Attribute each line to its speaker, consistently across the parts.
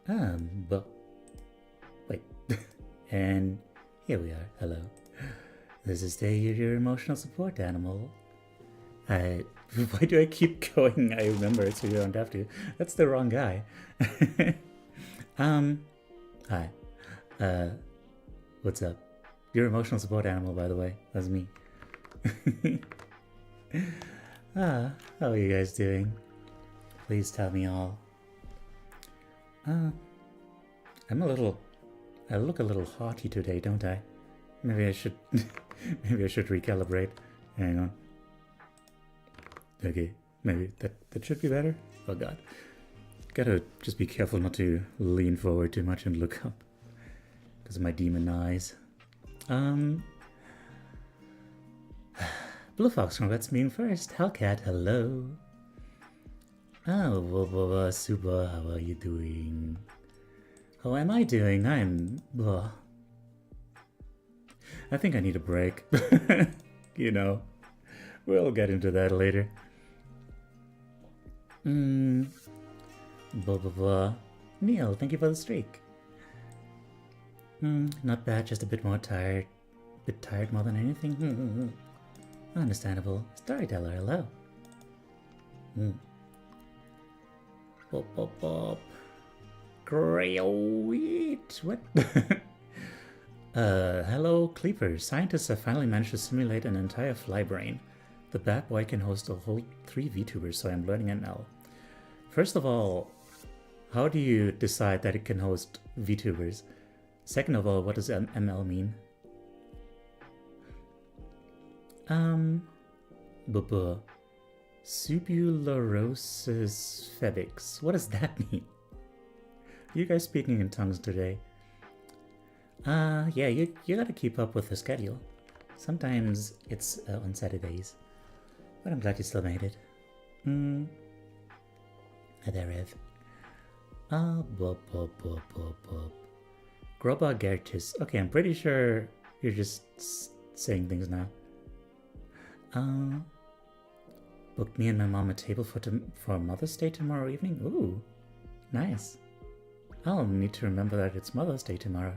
Speaker 1: But wait. And here we are. Hello. This is Day, your emotional support animal. Why do I keep going? I remember it, so you don't have to. That's the wrong guy. Hi. What's up? Your emotional support animal, by the way. That's me. How are you guys doing? Please tell me all. I look a little haughty today, don't I? Maybe I should, maybe I should recalibrate. Hang on. Okay, maybe that should be better. Oh god. Gotta just be careful not to lean forward too much and look up. Because of my demon eyes. Blue Fox, congrats being first. Hellcat, hello. Oh, super, how are you doing? How am I doing? I think I need a break. You know, we'll get into that later. Neil, thank you for the streak. Not bad, just a bit more tired. Bit tired more than anything. Understandable. Storyteller, hello. Great. What? Hello, Cleapers. Scientists have finally managed to simulate an entire fly brain. The bad boy can host a whole 3 VTubers, so I'm learning ML. First of all, how do you decide that it can host VTubers? Second of all, what does ML mean? Subulosis Febix. What does that mean? Are you guys speaking in tongues today? Yeah, you gotta keep up with the schedule. Sometimes it's on Saturdays. But I'm glad you still made it. Hi there, Rev. Groba Gertis. Okay, I'm pretty sure you're just saying things now. Booked me and my mom a table for Mother's Day tomorrow evening. Ooh, nice. I'll need to remember that it's Mother's Day tomorrow.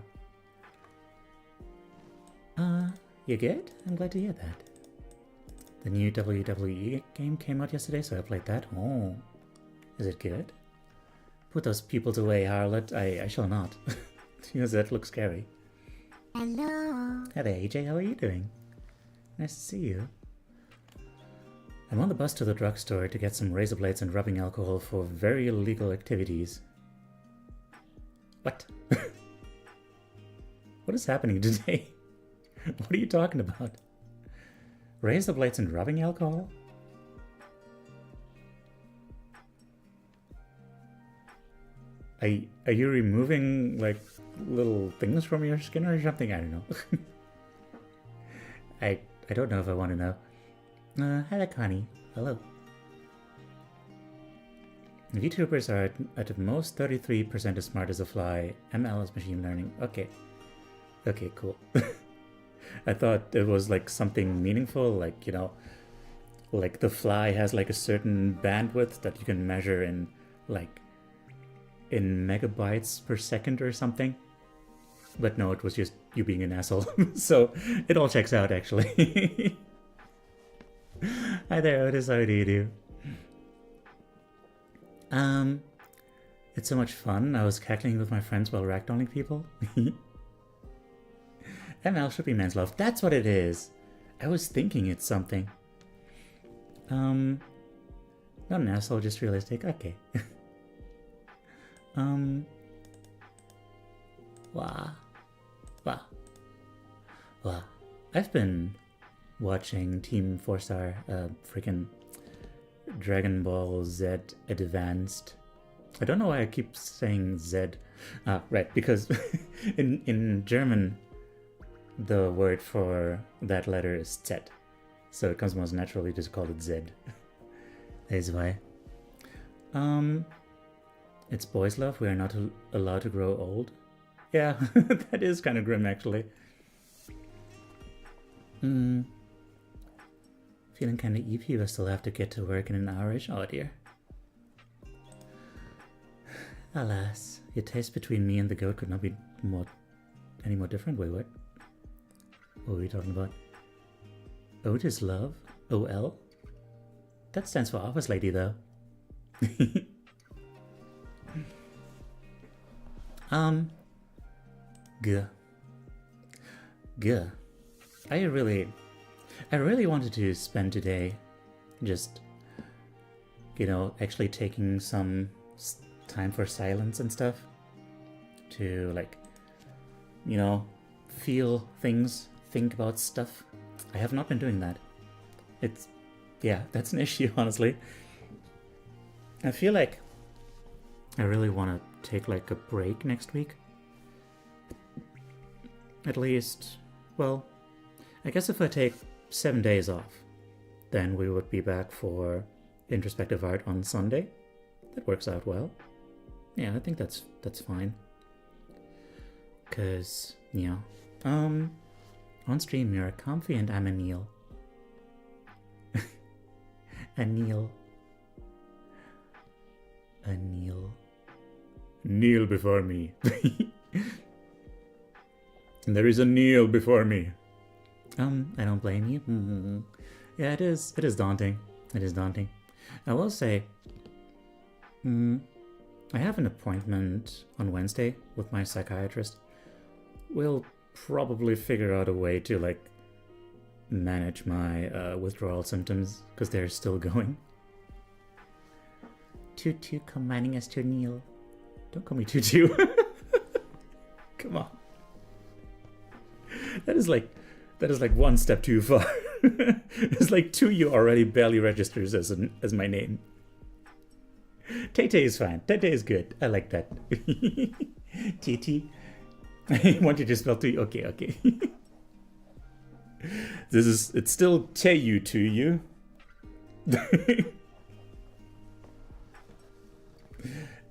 Speaker 1: You good? I'm glad to hear that. The new WWE game came out yesterday, so I played that. Oh, is it good? Put those pupils away, harlot. I shall not. Because that looks scary.
Speaker 2: Hello.
Speaker 1: Hi there, AJ. How are you doing? Nice to see you. I'm on the bus to the drugstore to get some razor blades and rubbing alcohol for very illegal activities. What? What is happening today? What are you talking about? Razor blades and rubbing alcohol? Are you removing, like, little things from your skin or something? I don't know. I don't know if I want to know. Hi there, Connie. Hello. VTubers are at most 33% as smart as a fly. ML is machine learning. Okay. Okay, cool. I thought it was like something meaningful, like, you know, like the fly has like a certain bandwidth that you can measure in, like, in megabytes per second or something. But no, it was just you being an asshole. So it all checks out, actually. Hi there, Otis. How do you do? It's so much fun. I was cackling with my friends while ragdolling people. ML should be man's love. That's what it is. I was thinking it's something. Not an asshole, just realistic. Okay. Wow. I've been watching Team 4-Star, freaking Dragon Ball Z Advanced. I don't know why I keep saying Z. Right, because in German, the word for that letter is Z. So it comes most naturally to call it Z. That is why. It's boys' love. We are not allowed to grow old. Yeah, that is kind of grim, actually. Feeling kind of EP, but still have to get to work in an hour-ish. Oh dear. Alas, your taste between me and the goat could not be any more different. Wait, what? What were we talking about? Ode is love? OL? That stands for Office Lady, though. Guh. I really wanted to spend today just, actually taking some time for silence and stuff to, like, feel things, think about stuff. I have not been doing that. That's an issue, honestly. I feel like I really want to take, like, a break next week. At least, well, I guess if I take 7 days off, then we would be back for Introspective Art on Sunday. That works out well. Yeah, I think that's fine. Cause, on stream you're a comfy and I'm a Neil. A Neil. Kneel before me. There is a kneel before me. I don't blame you. Mm-hmm. Yeah, it is daunting. It is daunting. I will say, I have an appointment on Wednesday with my psychiatrist. We'll probably figure out a way to, like, manage my withdrawal symptoms, because they're still going. Tutu commanding us to kneel. Don't call me Tutu. Come on. That is like one step too far. It's like Tutu already barely registers as my name. Tay is fine. Tay is good. I like that. TT. I want you to spell Tutu. Okay. It's still Tayu to you.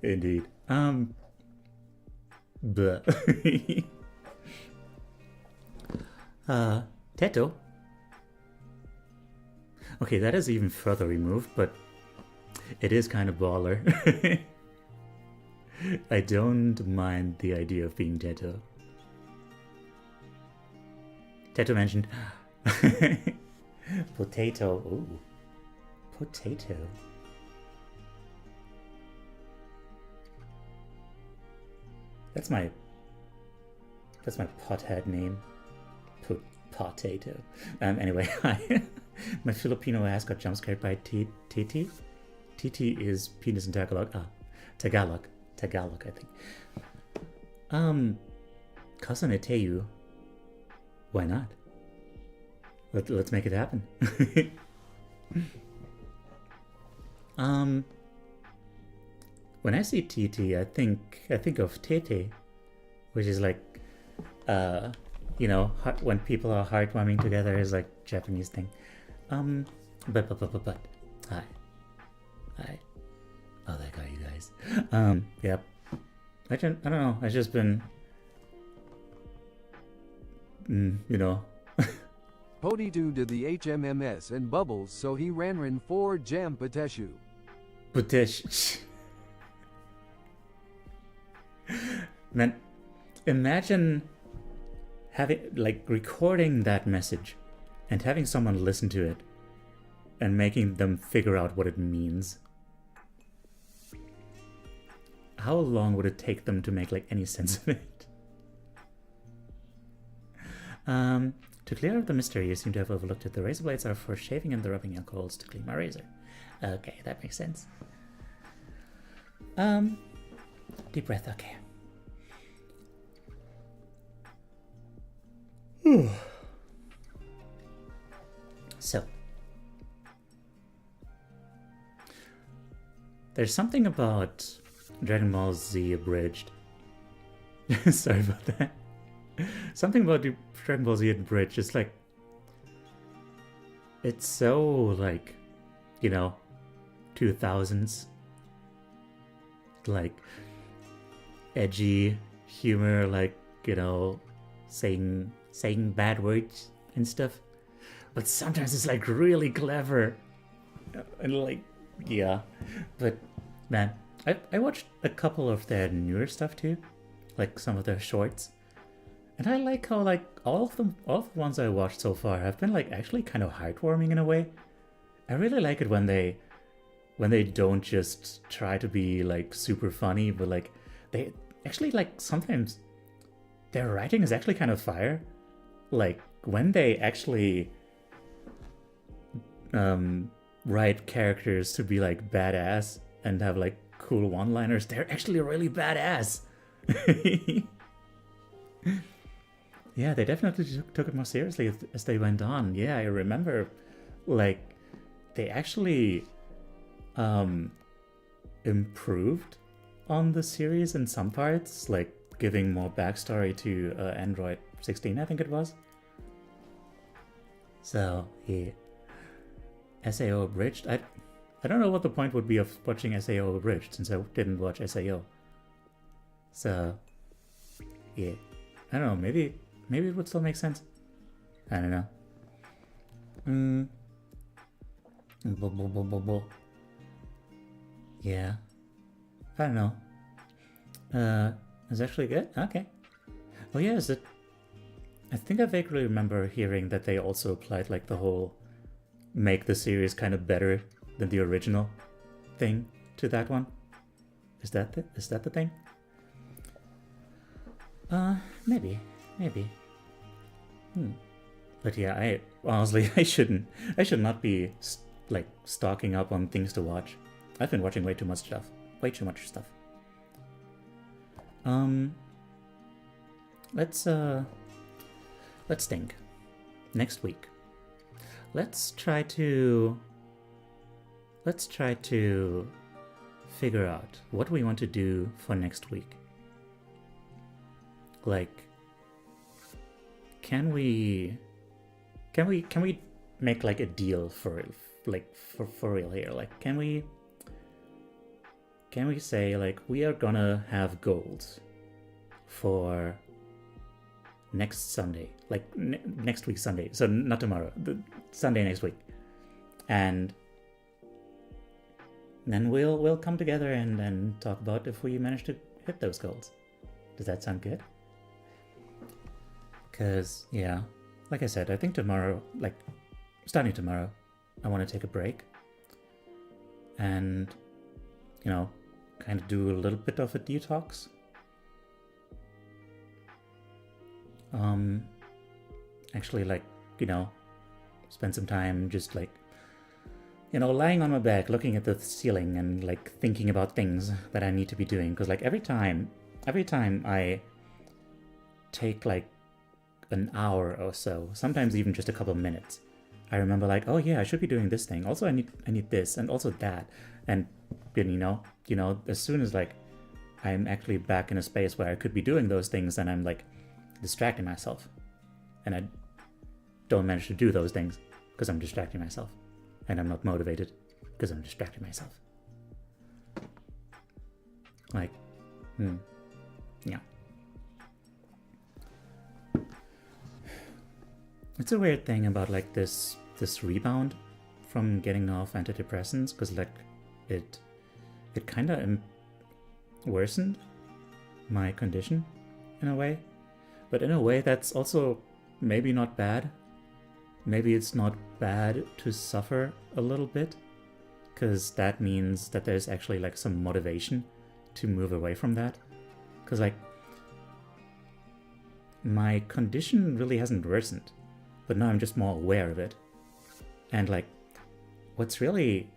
Speaker 1: Indeed. But Teto. Okay, that is even further removed, but it is kind of baller. I don't mind the idea of being Teto. Teto mentioned potato. Ooh, potato. That's my pothead name. Potato. Anyway, my Filipino ass got jump scared by Titi. Titi is penis in Tagalog. Tagalog, I think. Kasaneteu. Why not? Let's make it happen. When I see Titi, I think of Tete, which is like, when people are heartwarming together is like Japanese thing. But hi. Oh, that guy, you guys. Yep. I don't know. I've just been,
Speaker 3: Podidu did the HMMS and bubbles, so he ran for Jam Pateshu.
Speaker 1: Patesh. Man, imagine recording that message and having someone listen to it and making them figure out what it means. How long would it take them to make any sense of it? To clear up the mystery, you seem to have overlooked it. The razor blades are for shaving and the rubbing alcohols to clean my razor. Okay, that makes sense. Deep breath, okay. So, there's something about Dragon Ball Z Abridged. Sorry about that. Something about Dragon Ball Z Abridged. It's like, it's so 2000s, edgy humor, saying bad words and stuff, but sometimes it's really clever and yeah. But man, I watched a couple of their newer stuff too, like some of their shorts, and I like how like all of the ones I watched so far have been like actually kind of heartwarming in a way. I really like it when they don't just try to be like super funny, but like they actually like sometimes their writing is actually kind of fire. Like when they actually write characters to be like badass and have like cool one-liners, they're actually really badass. Yeah, they definitely took it more seriously as they went on. Yeah, I remember like they actually improved on the series in some parts, like giving more backstory to Android 16, I think it was. So, yeah. SAO Abridged? I don't know what the point would be of watching SAO Abridged, since I didn't watch SAO. So, yeah. I don't know, maybe it would still make sense. I don't know. Yeah. I don't know. It's actually good? Okay. Oh yeah, is it... I think I vaguely remember hearing that they also applied like the whole make the series kind of better than the original thing to that one. Is that the thing? Maybe. But yeah, I honestly I should not be like stocking up on things to watch. I've been watching way too much stuff. Let's think. Next week. Let's try to figure out what we want to do for next week. Like, can we make like a deal for real here? Like, can we say like we are gonna have goals for next Sunday, like next week Sunday, so not tomorrow, the Sunday next week, and then we'll come together and talk about if we manage to hit those goals. Does that sound good? Because yeah, like I said, I think tomorrow, like starting tomorrow, I want to take a break and, you know, kind of do a little bit of a detox. Actually, like, you know, spend some time just like, you know, lying on my back, looking at the ceiling and like thinking about things that I need to be doing. Because like every time I take like an hour or so, sometimes even just a couple of minutes, I remember like, oh yeah, I should be doing this thing. Also, I need this and also that. And you know, as soon as like I'm actually back in a space where I could be doing those things, and I'm like distracting myself, and I don't manage to do those things because I'm distracting myself, and I'm not motivated because I'm distracting myself. Like, yeah. It's a weird thing about like this rebound from getting off antidepressants, because like it kind of worsened my condition in a way, but in a way that's also maybe not bad. Maybe it's not bad to suffer a little bit, because that means that there's actually like some motivation to move away from that. Because like my condition really hasn't worsened, but now I'm just more aware of it. And like what's really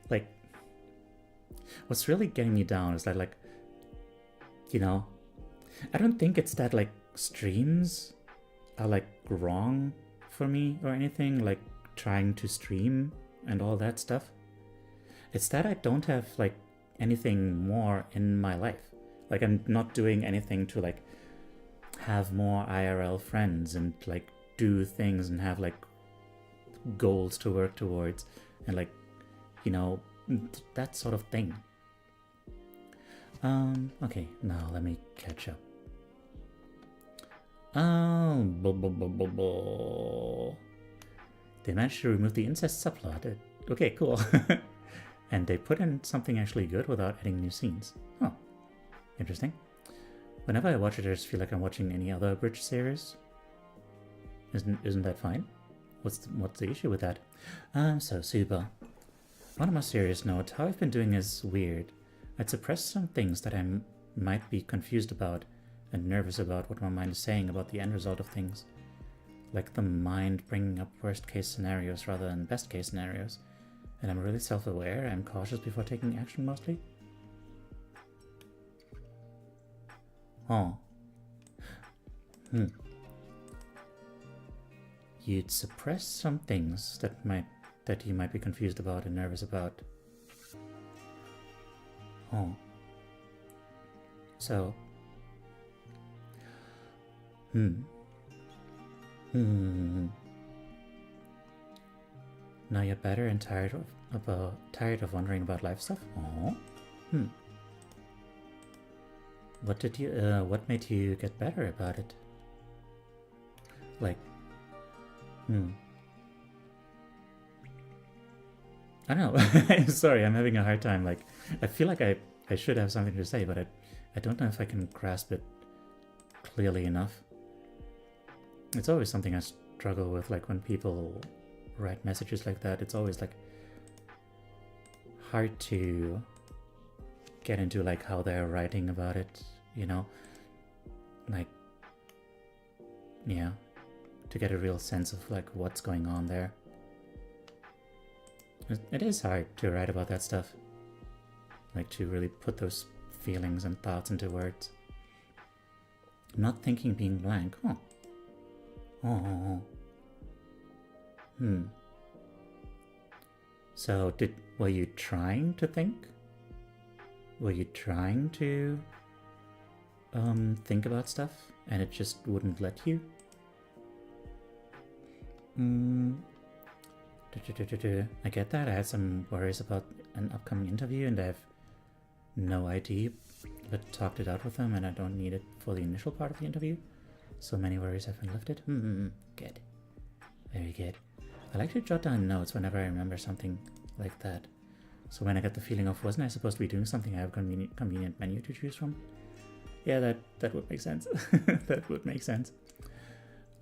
Speaker 1: getting me down is that like, you know, I don't think it's that like streams are like wrong for me or anything, like trying to stream and all that stuff. It's that I don't have like anything more in my life. Like I'm not doing anything to like have more IRL friends and like do things and have like goals to work towards and like, you know, that sort of thing. Okay, now let me catch up. They managed to remove the incest subplot. Okay, cool. And they put in something actually good without adding new scenes. Oh, interesting. Whenever I watch it, I just feel like I'm watching any other abridged series. Isn't that fine? What's the issue with that? So super. On a more serious note, how I've been doing is weird. I'd suppress some things that I might be confused about and nervous about what my mind is saying about the end result of things. Like the mind bringing up worst case scenarios rather than best case scenarios. And I'm really self-aware, I'm cautious before taking action mostly. Oh. You'd suppress some things that you might be confused about and nervous about. Oh. So. Now you're better and tired of wondering about life stuff? Oh. What made you get better about it? Like, I don't know. I'm sorry, I'm having a hard time. Like, I feel like I should have something to say, but I don't know if I can grasp it clearly enough. It's always something I struggle with, like when people write messages like that. It's always like hard to get into like how they're writing about it, you know? Like, yeah, to get a real sense of like what's going on there. It is hard to write about that stuff. Like to really put those feelings and thoughts into words. Not thinking being blank. So were you trying to think? Were you trying to think about stuff and it just wouldn't let you? I get that. I had some worries about an upcoming interview and I have no idea, but talked it out with them and I don't need it for the initial part of the interview. So many worries have been lifted. Good. Very good. I like to jot down notes whenever I remember something like that. So when I get the feeling of, wasn't I supposed to be doing something, I have a convenient menu to choose from? Yeah, that would make sense. That would make sense.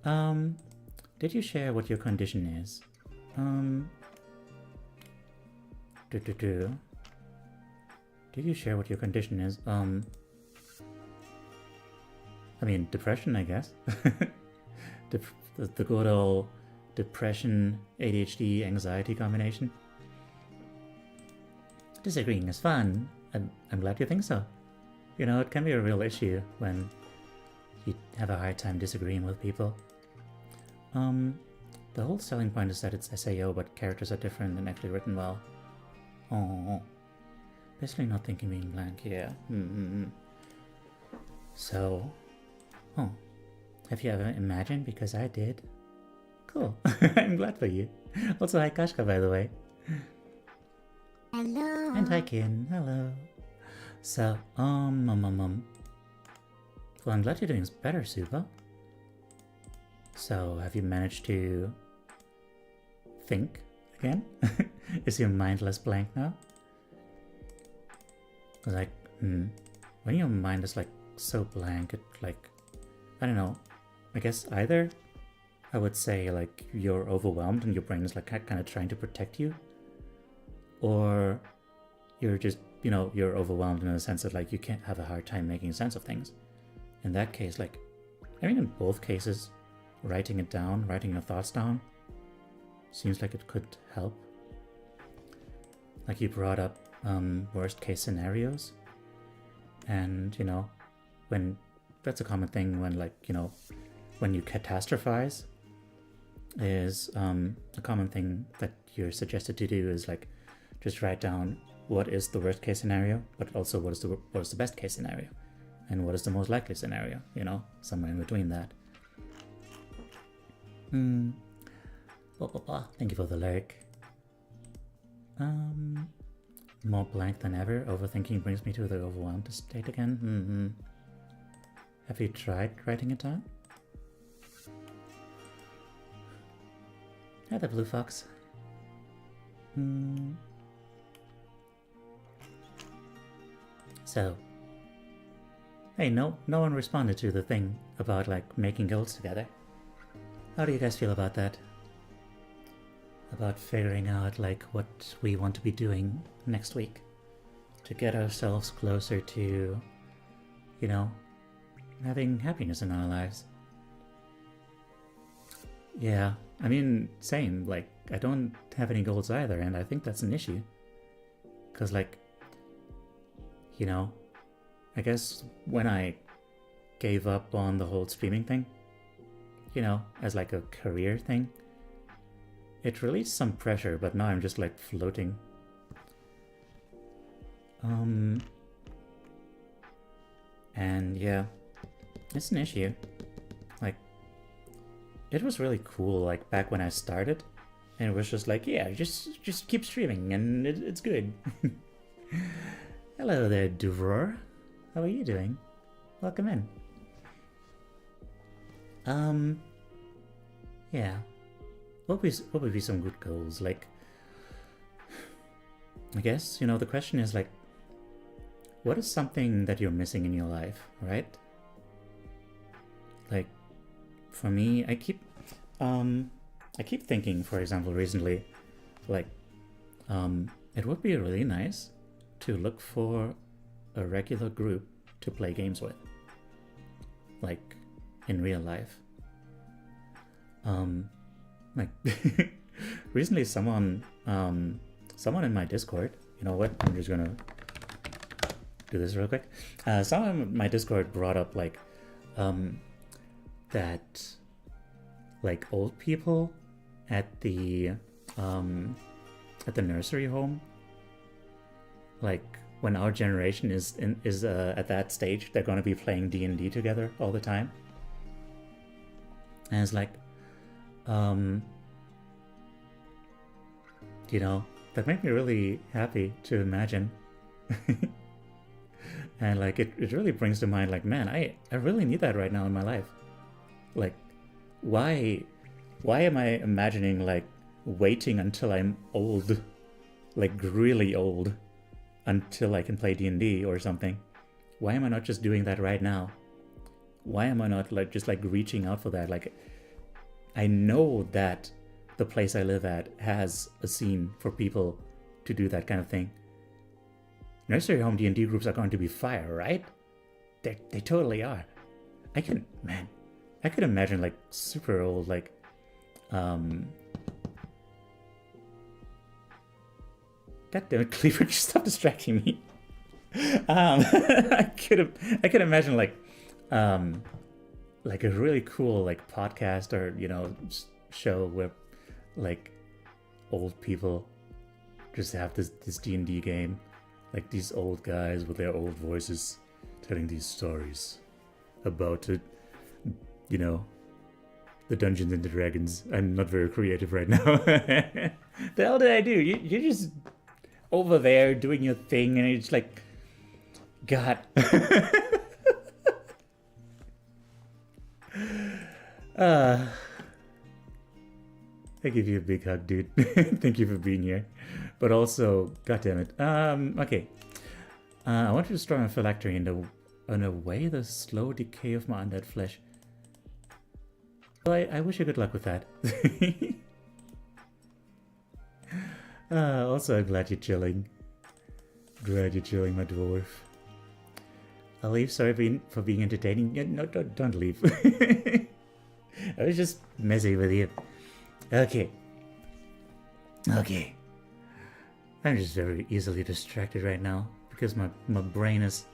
Speaker 1: Did you share what your condition is? Did you share what your condition is? I mean, depression, I guess. The good old depression, ADHD, anxiety combination. Disagreeing is fun. I'm glad you think so. You know, it can be a real issue when you have a hard time disagreeing with people. The whole selling point is that it's SAO, but characters are different and actually written well. Oh, basically not thinking being blank, yeah. So, have you ever imagined? Because I did. Cool. I'm glad for you. Also, hi Kashka, by the way.
Speaker 2: Hello.
Speaker 1: And hi Kin. Hello. So, well, I'm glad you're doing better, Super. So, have you managed to think again? Is your mind less blank now? Like, when your mind is like so blank, it like, I don't know, I guess either I would say like you're overwhelmed and your brain is like kind of trying to protect you, or you're just, you know, you're overwhelmed in the sense that like you can't have a hard time making sense of things. In that case, like, I mean, in both cases, writing it down, writing your thoughts down, seems like it could help. Like you brought up worst case scenarios, and you know, when that's a common thing when like, you know, when you catastrophize is a common thing that you're suggested to do is like just write down what is the worst case scenario, but also what is the best case scenario, and what is the most likely scenario, you know, somewhere in between that. Blah, blah, blah. Thank you for the lyric. More blank than ever. Overthinking brings me to the overwhelmed state again. Have you tried writing it down? Hi there, Blue Fox. So, hey, no one responded to the thing about like making goals together. How do you guys feel about that? About figuring out like what we want to be doing next week to get ourselves closer to, you know, having happiness in our lives. Yeah, I mean, same. Like, I don't have any goals either, and I think that's an issue. Because, like, you know, I guess when I gave up on the whole streaming thing, you know, as like a career thing, it released some pressure, but now I'm just like floating. And yeah, it's an issue. Like, it was really cool, like, back when I started, and it was just like, yeah, just keep streaming, and it's good. Hello there, Duvror. How are you doing? Welcome in. Yeah. What would be some good goals? Like, I guess, you know, the question is like, what is something that you're missing in your life, right? Like, for me, I keep thinking, for example, recently, like, it would be really nice to look for a regular group to play games with, like, in real life. Like, recently someone in my Discord, you know what, I'm just gonna do this real quick. Someone in my Discord brought up, like, that, like, old people at the nursery home, like, when our generation is at that stage, they're gonna be playing D&D together all the time. And it's like, you know, that made me really happy to imagine. And like, it really brings to mind, like, man, I really need that right now in my life. Like, why am I imagining, like, waiting until I'm old, like really old, until I can play D&D or something? Why am I not just doing that right now? Why am I not, like, just like reaching out for that? Like, I know that the place I live at has a scene for people to do that kind of thing. Nursery home D&D groups are going to be fire, right? They totally are. I could imagine, like, super old, like, God damn it, Cleaver, just stop distracting me. I could imagine, like a really cool, like, podcast or, you know, show where, like, old people just have this D&D game, like these old guys with their old voices telling these stories about it, you know, the Dungeons and Dragons. I'm not very creative right now. The hell did I do? You're just over there doing your thing, and it's like, God. I give you a big hug, dude. Thank you for being here. But also, God damn it. Okay. I want to destroy my phylactery and away the slow decay of my undead flesh. Well, I wish you good luck with that. Also, I'm glad you're chilling. Glad you're chilling, my dwarf. I'll leave. Sorry for being entertaining. Yeah, no, don't leave. I was just messing with you. Okay. I'm just very easily distracted right now because my brain is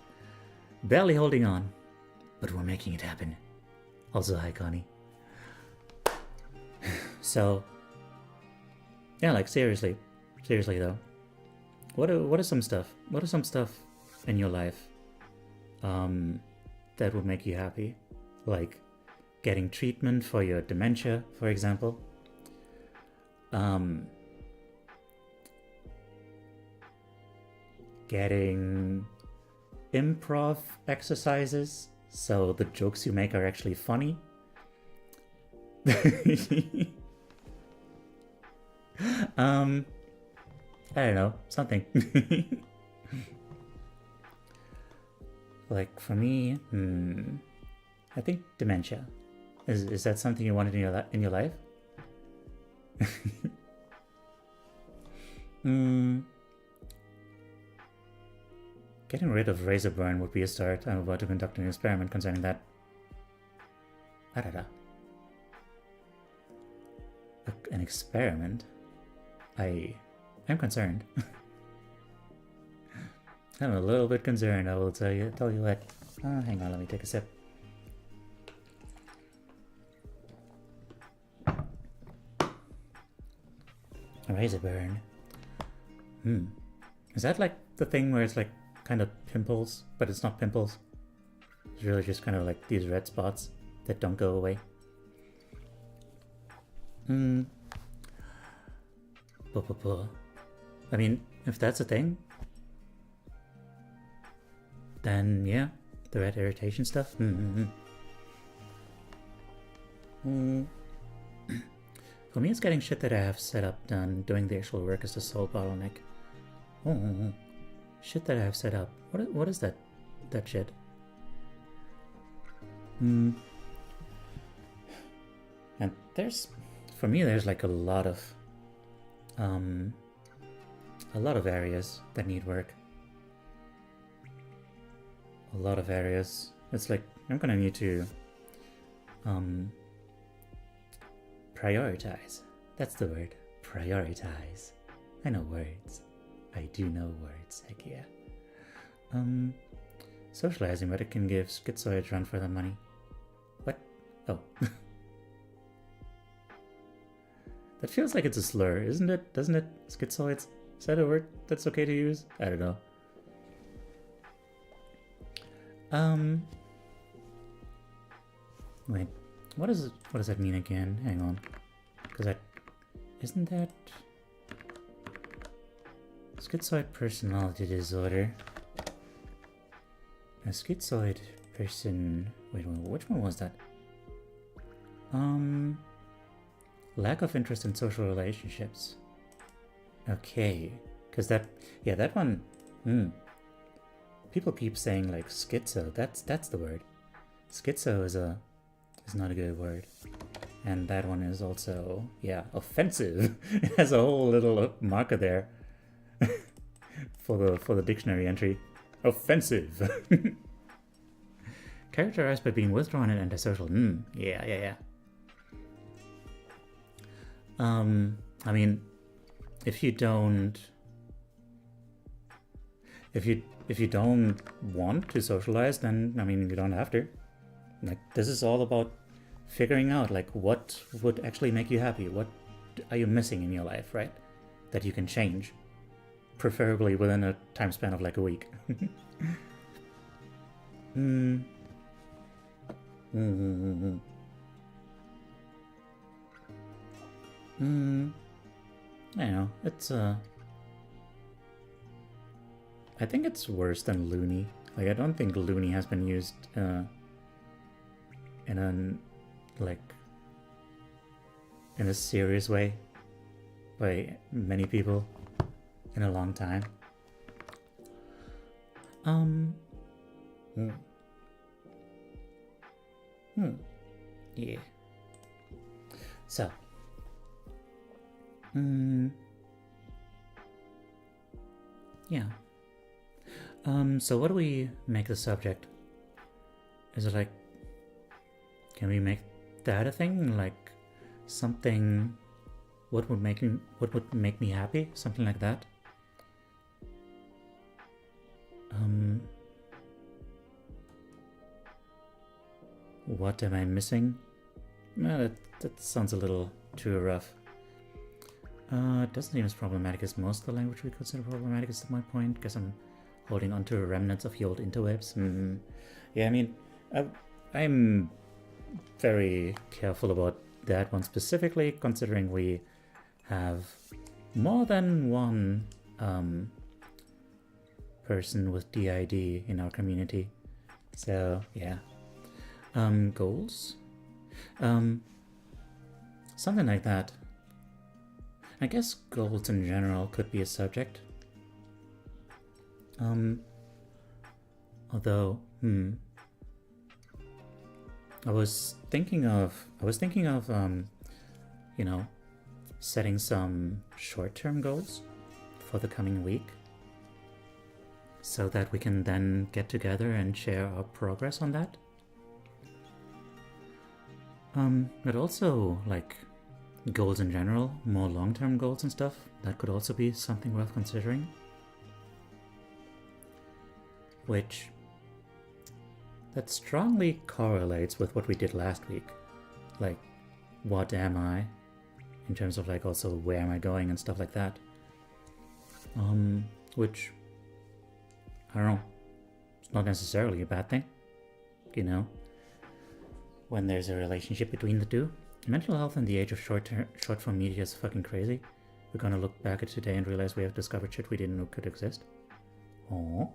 Speaker 1: barely holding on, but we're making it happen. Also, hi, Connie. So, yeah, like, seriously though, what are some stuff in your life that would make you happy? Like getting treatment for your dementia, for example. Getting improv exercises so the jokes you make are actually funny. I don't know, something. Like for me, I think dementia. Is that something you wanted in your life? Getting rid of razor burn would be a start. I'm about to conduct an experiment concerning that. An experiment? I'm concerned. I'm a little bit concerned, I will tell you what. Hang on, let me take a sip. A razor burn. Is that like the thing where it's like kind of pimples, but it's not pimples? It's really just kind of like these red spots that don't go away. I mean, if that's a thing, then yeah, the red irritation stuff. For me, it's getting shit that I have set up done. Doing the actual work is the sole bottleneck. Shit that I have set up. What is that shit? And for me, there's like a lot of areas that need work. A lot of areas. It's like I'm gonna need to prioritize. That's the word. Prioritize. I know words. I do know words. Heck yeah. Socializing, but it can give schizoids run for their money. What? Oh. That feels like it's a slur, isn't it? Doesn't it? Schizoids? Is that a word that's okay to use? I don't know. Wait. What does that mean again? Hang on. Because isn't that schizoid personality disorder? A schizoid person. Wait, which one was that? Lack of interest in social relationships. Okay, because that one. People keep saying like schizo. That's the word. Schizo is not a good word, and that one is also offensive. It has a whole little marker there for the dictionary entry. Offensive. Characterized by being withdrawn and antisocial. Yeah. I mean, if you don't want to socialize, then I mean you don't have to. Like, this is all about figuring out like what would actually make you happy. What are you missing in your life, right? That you can change, preferably within a time span of like a week. I know, it's I think it's worse than loony. Like, I don't think loony has been used in a serious way by many people in a long time. Yeah. So. Yeah. So what do we make the subject? Is it like, can we make that a thing? Like something, what would make me happy? Something like that? What am I missing? Well, that sounds a little too rough. It doesn't seem as problematic as most of the language we consider problematic, is my point, because I'm holding on to remnants of the old interwebs. Yeah, I mean, I'm very careful about that one specifically, considering we have more than one person with DID in our community. So, yeah. Goals? Something like that. I guess goals in general could be a subject. Although I was thinking of you know, setting some short-term goals for the coming week so that we can then get together and share our progress on that. But also, like, goals in general, more long-term goals and stuff, that could also be something worth considering. Which, that strongly correlates with what we did last week. Like, what am I? In terms of, like, also where am I going and stuff like that. Which, I don't know, it's not necessarily a bad thing, you know, when there's a relationship between the two. Mental health in the age of short-form media is fucking crazy. We're gonna look back at today and realize we have discovered shit we didn't know could exist. Oh.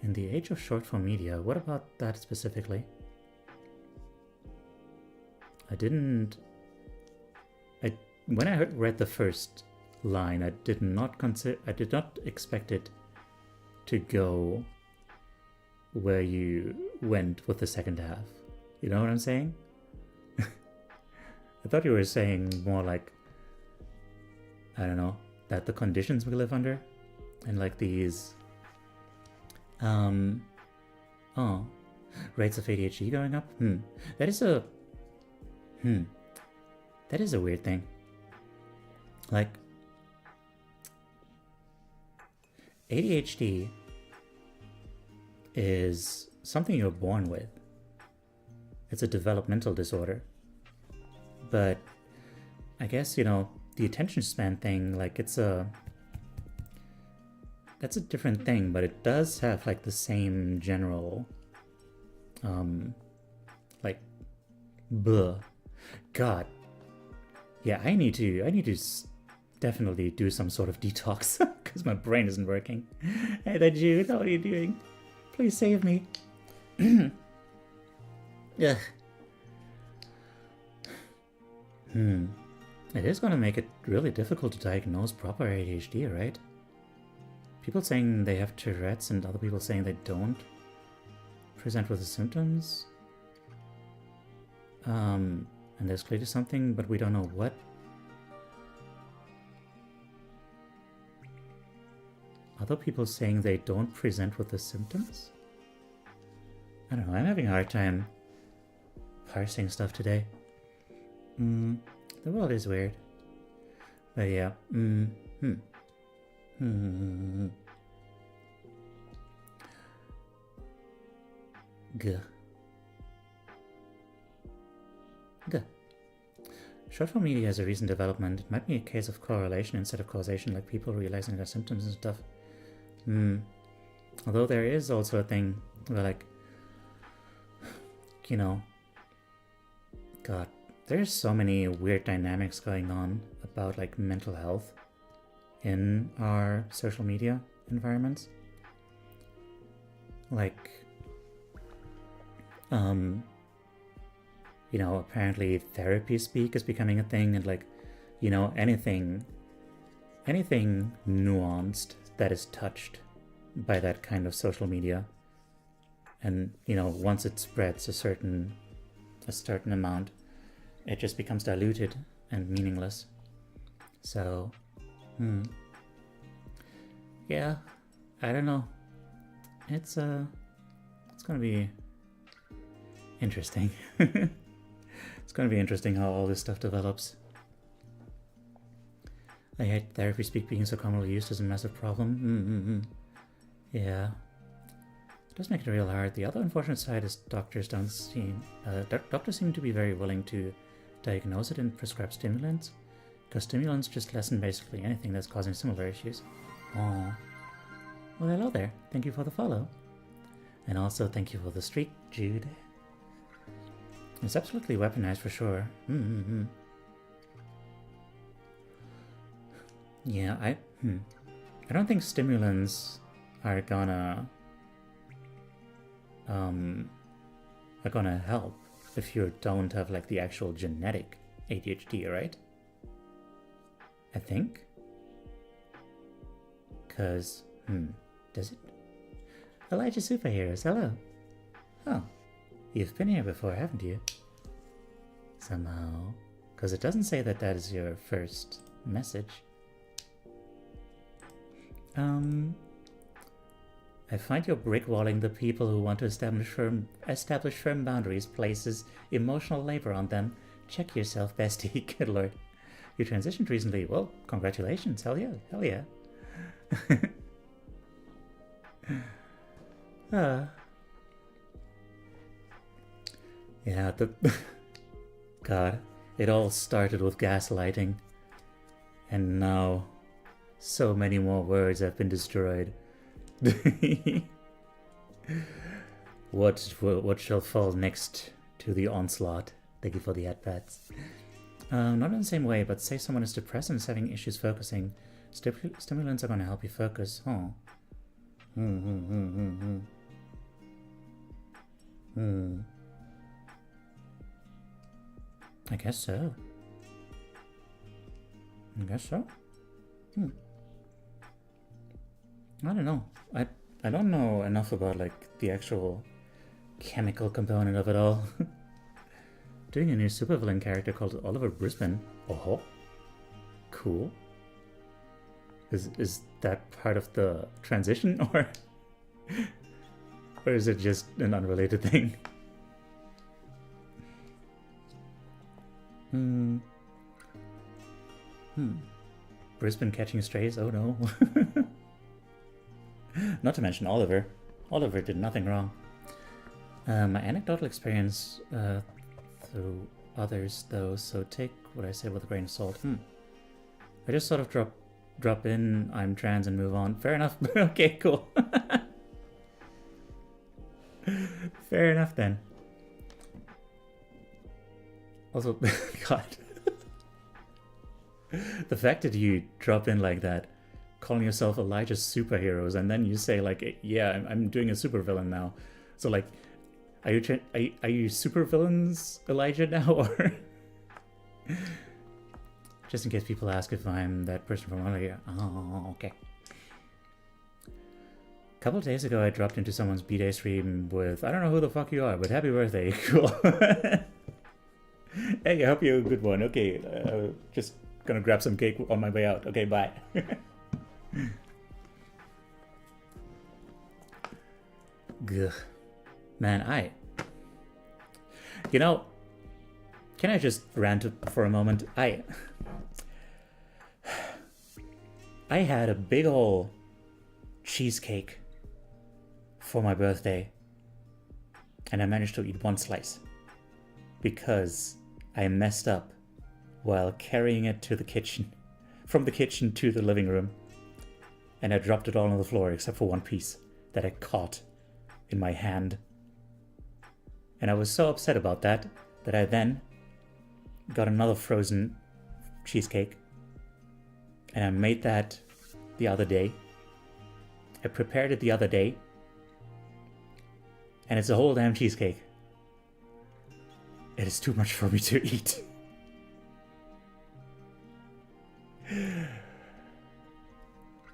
Speaker 1: In the age of short-form media, what about that specifically? When I read the first line, I did not expect it to go where you went with the second half. You know what I'm saying? I thought you were saying more like, I don't know, that the conditions we live under and like these rates of ADHD going up. That is a weird thing. Like, ADHD is something you're born with. It's a developmental disorder. But I guess, you know, the attention span thing, like, that's a different thing, but it does have like the same general like, God. Yeah, I need to definitely do some sort of detox because my brain isn't working. Hey there, Jude, how are you doing? Please save me. Yeah. It is going to make it really difficult to diagnose proper ADHD, right? People saying they have Tourette's and other people saying they don't present with the symptoms. And there's clearly something, but we don't know what. Other people saying they don't present with the symptoms? I don't know, I'm having a hard time parsing stuff today. The world is weird. But yeah. Gah. Short-form media has a recent development. It might be a case of correlation instead of causation, like people realizing their symptoms and stuff. Although there is also a thing where, like, you know, God, there's so many weird dynamics going on about, like, mental health in our social media environments. Like, you know, apparently therapy speak is becoming a thing, and, like, you know, anything nuanced that is touched by that kind of social media, and, you know, once it spreads a certain amount, it just becomes diluted and meaningless. So, yeah, I don't know. It's gonna be interesting. It's gonna be interesting how all this stuff develops. I hate therapy speak being so commonly used as a massive problem. Yeah. It does make it real hard. The other unfortunate side is doctors seem to be very willing to diagnose it and prescribe stimulants, because stimulants just lessen basically anything that's causing similar issues. Aww. Well, hello there. Thank you for the follow. And also thank you for the streak, Jude. It's absolutely weaponized for sure. Yeah, I don't think stimulants are gonna help if you don't have, like, the actual genetic ADHD, right? I think. 'Cause, does it? Elijah Superheroes, hello. Oh, you've been here before, haven't you? Somehow. Because it doesn't say that that is your first message. I find you're brickwalling the people who want to establish firm boundaries, places emotional labor on them. Check yourself, bestie. Good lord. You transitioned recently. Well, congratulations. Hell yeah. Hell yeah. Yeah, God, it all started with gaslighting. And now, so many more words have been destroyed. What shall fall next to the onslaught? Thank you for the at-bats. Not in the same way, but say someone is depressed and is having issues focusing. Stimulants are going to help you focus. Huh. I guess so. I don't know. I don't know enough about like the actual chemical component of it all. Doing a new supervillain character called Oliver Brisbane. Oh, cool. Is that part of the transition, or is it just an unrelated thing? Brisbane catching strays? Oh no. Not to mention Oliver. Oliver did nothing wrong. My anecdotal experience through others, though, so take what I say with a grain of salt. I just sort of drop in, I'm trans, and move on. Fair enough. Okay, cool. Fair enough then. Also, God. The fact that you drop in like that, calling yourself Elijah Superheroes, and then you say like, yeah, I'm doing a supervillain now. So like, are you supervillains Elijah now, or just in case people ask if I'm that person from earlier? Oh, okay. A couple of days ago, I dropped into someone's B-Day stream with, I don't know who the fuck you are, but happy birthday. Cool. Hey, I hope you're a good one. Okay, just gonna grab some cake on my way out. Okay, bye. Gugh. Man, you know, can I just rant for a moment? I had a big ol' cheesecake for my birthday, and I managed to eat one slice because I messed up while carrying it to the kitchen, from the kitchen to the living room, and I dropped it all on the floor except for one piece that I caught in my hand. And I was so upset about that I then got another frozen cheesecake, and I made that the other day. I prepared it the other day, and it's a whole damn cheesecake. It is too much for me to eat.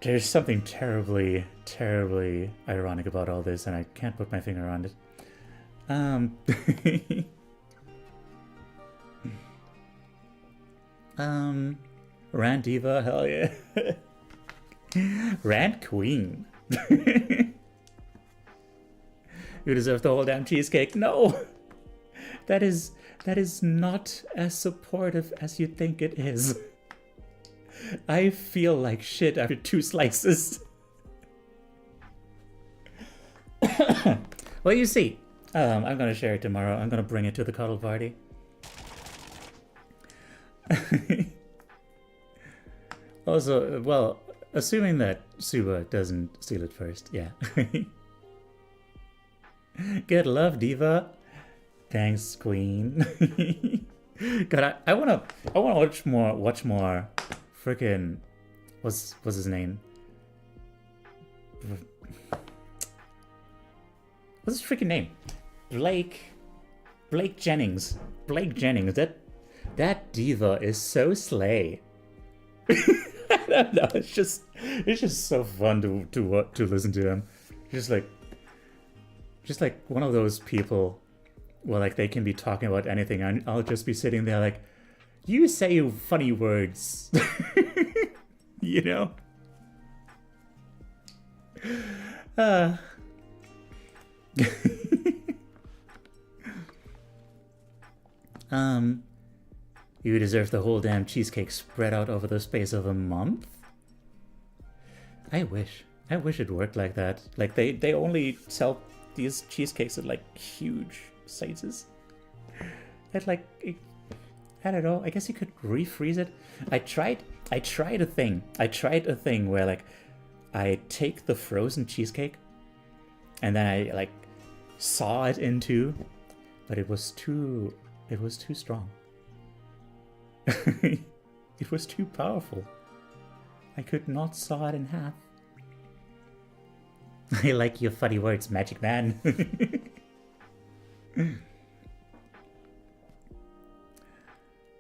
Speaker 1: There's something terribly, terribly ironic about all this, and I can't put my finger on it. Rant Diva, hell yeah. Rant Queen. You deserve the whole damn cheesecake. No! That is not as supportive as you think it is. I feel like shit after 2 slices. Well, you see, I'm gonna share it tomorrow. I'm gonna bring it to the cuddle party. Also, well, assuming that Suba doesn't steal it first, yeah. Good love, Diva. Thanks, Queen. God, I wanna watch more. Freaking, what's his name? What's his freaking name? Blake Jennings. Blake Jennings. That diva is so slay. I don't know. It's just so fun to listen to him. Just like, Just like one of those people where like they can be talking about anything and I'll just be sitting there like, you say funny words. You know? You deserve the whole damn cheesecake spread out over the space of a month? I wish it worked like that. Like they only sell these cheesecakes at like huge sizes. At like, I don't know, I guess you could refreeze it. I tried a thing where like I take the frozen cheesecake and then I like saw it in two, but it was too strong. It was too powerful. I could not saw it in half. I like your funny words, Magic Man.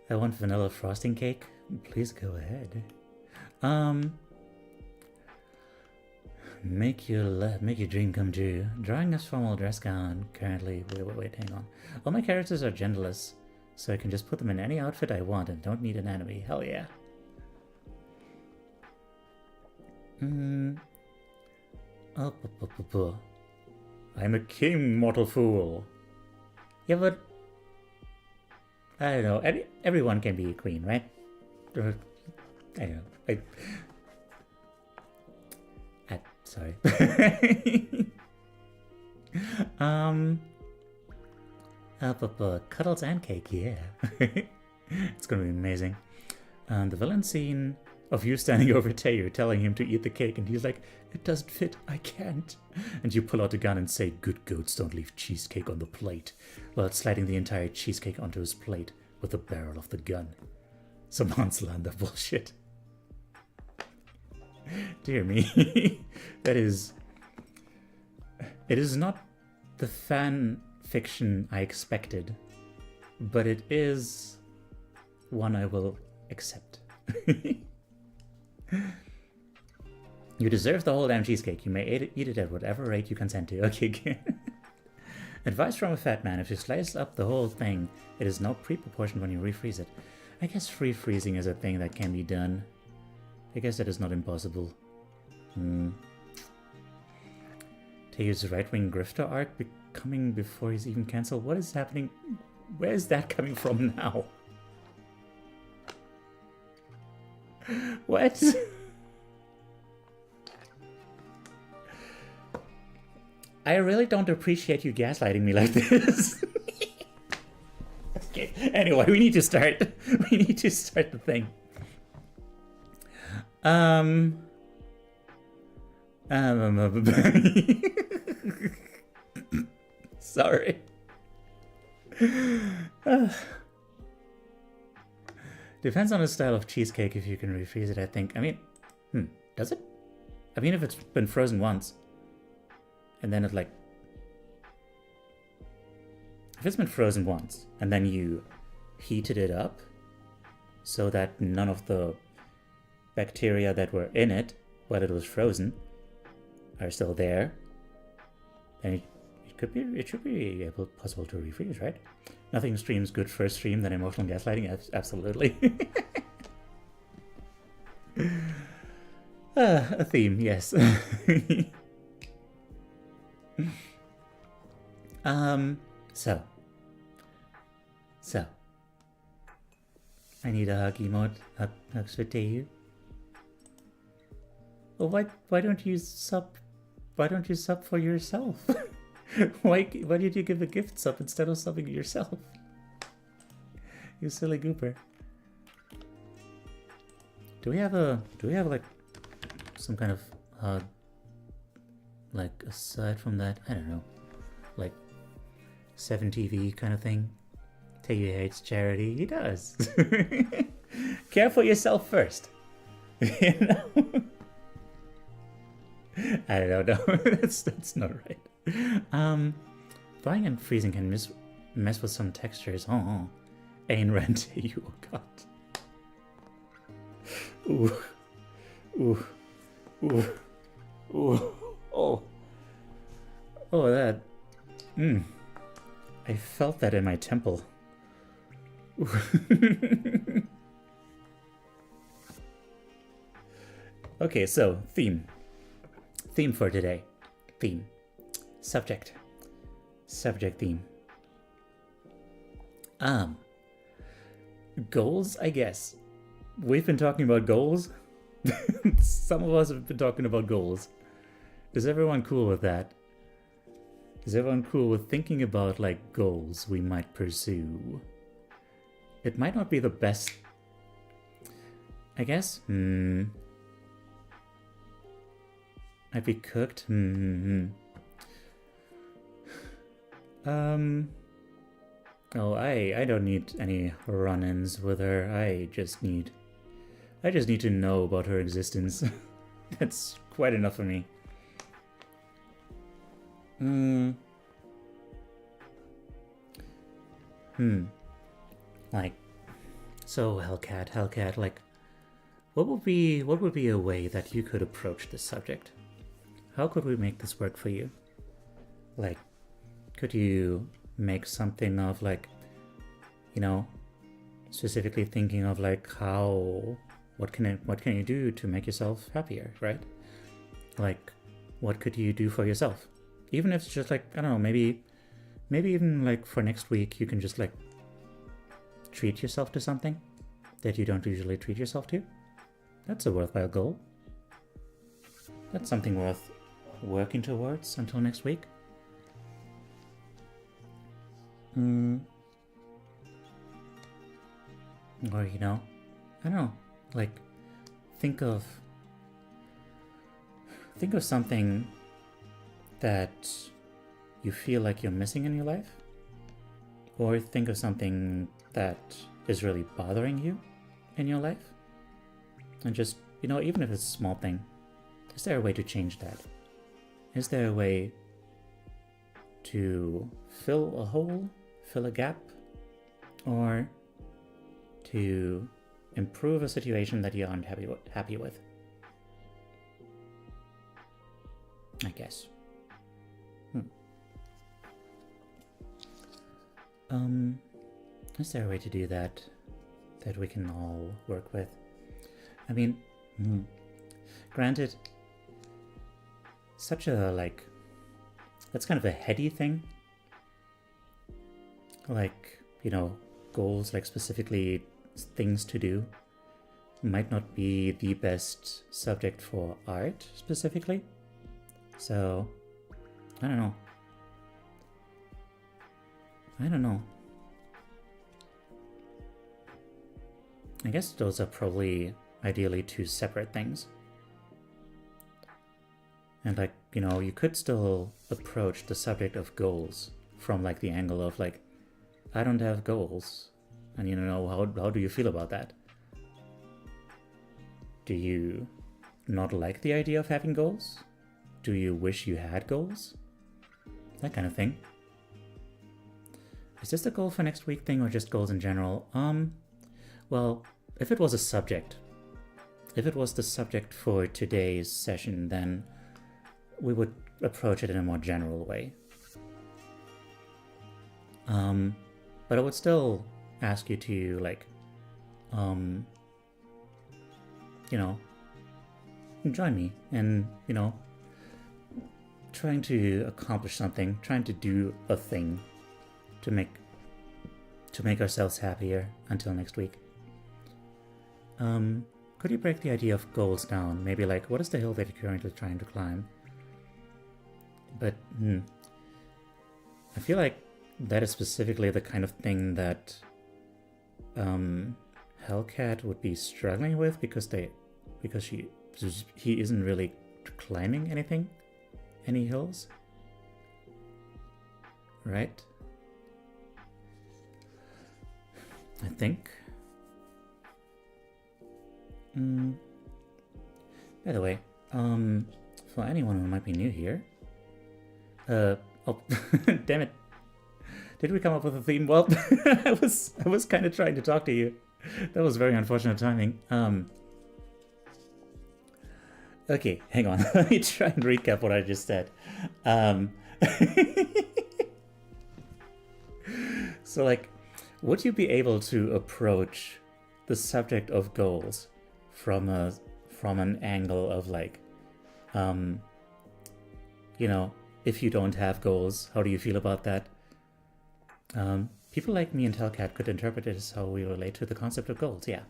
Speaker 1: I want vanilla frosting cake. Please go ahead. Make your dream come true. Drawing this formal dress gown currently. Wait, hang on. All my characters are genderless, so I can just put them in any outfit I want and don't need an enemy. Hell yeah. I'm a king, mortal fool. Yeah, but I don't know. Everyone can be a queen, right? I don't know. Sorry. Cuddles and cake, yeah. It's gonna be amazing. The villain scene of you standing over Teo telling him to eat the cake and he's like, it doesn't fit, I can't. And you pull out a gun and say, good goats don't leave cheesecake on the plate, while sliding the entire cheesecake onto his plate with the barrel of the gun. Some Hanslander bullshit. Dear me. It is not the fan fiction I expected, but it is one I will accept. You deserve the whole damn cheesecake. You may eat it at whatever rate you consent to. Okay. Advice from a fat man. If you slice up the whole thing, it is not pre-proportioned when you refreeze it. I guess free-freezing is a thing that can be done. I guess that is not impossible. Teo's right-wing grifter arc becoming before he's even cancelled. What is happening? Where is that coming from now? What? I really don't appreciate you gaslighting me like this. Okay, anyway, we need to start. We need to start the thing. Sorry. Depends on the style of cheesecake if you can refreeze it, I think. I mean, does it? I mean, if it's been frozen once, and then it like... If it's been frozen once, and then you heated it up, so that none of the bacteria that were in it while it was frozen are still there, then it should be possible to refreeze, right? Nothing streams good first stream than emotional gaslighting. Absolutely. A theme, yes. So I need a hug emote. Hugs for you. Well, why don't you sub? Why don't you sub for yourself? Why did you give a gift sub instead of subbing yourself? You silly gooper. Do we have like some kind of like aside from that, I don't know, like 7TV kind of thing? Teo hates charity. He does. Care for yourself first. You know? I don't know. That's not right. Thawing and freezing can mess with some textures. Oh, Ayn Rand, you, oh god. Ooh, ooh, ooh, ooh, oh, that I felt that in my temple. Okay, so theme. Theme for today. Theme. Subject. Subject theme. Goals, I guess. We've been talking about goals. Some of us have been talking about goals. Is everyone cool with that? Is everyone cool with thinking about like goals we might pursue? It might not be the best, I guess. Might be cooked. Oh, I don't need any run-ins with her. I just need to know about her existence. That's quite enough for me. Like, so Hellcat, like, what would be a way that you could approach this subject? How could we make this work for you? Like, could you make something of like, you know, specifically thinking of like what can you do to make yourself happier, right? Like, what could you do for yourself? Even if it's just like, I don't know, maybe even like for next week you can just like treat yourself to something that you don't usually treat yourself to. That's a worthwhile goal. That's something worth working towards until next week. Or, you know, I don't know, like, think of something that you feel like you're missing in your life. Or think of something that is really bothering you in your life. And just, you know, even if it's a small thing, is there a way to change that? Is there a way to fill a hole, fill a gap, or to improve a situation that you aren't happy with? I guess. Is there a way to do that we can all work with? I mean, granted, such a, like, that's kind of a heady thing. Like, you know, goals, like specifically things to do, might not be the best subject for art specifically. So, I don't know. I guess those are probably ideally two separate things. And like, you know, you could still approach the subject of goals from like the angle of like, I don't have goals. And you know, how do you feel about that? Do you not like the idea of having goals? Do you wish you had goals? That kind of thing. Is this a goal for next week thing or just goals in general? Well, if it was a subject, if it was the subject for today's session, then we would approach it in a more general way. But I would still ask you to, like, you know, join me in, you know, trying to accomplish something, trying to do a thing to make ourselves happier until next week. Could you break the idea of goals down? Maybe like, what is the hill that you're currently trying to climb? But I feel like that is specifically the kind of thing that Hellcat would be struggling with because he isn't really climbing any hills, right? I think. By the way, for anyone who might be new here, oh, damn it. Did we come up with a theme? Well, I was kind of trying to talk to you. That was very unfortunate timing. Okay, hang on. Let me try and recap what I just said. So, like, would you be able to approach the subject of goals from an angle of like, um, if you don't have goals, how do you feel about that? People like me and Telcat could interpret it as how we relate to the concept of goals. Yeah,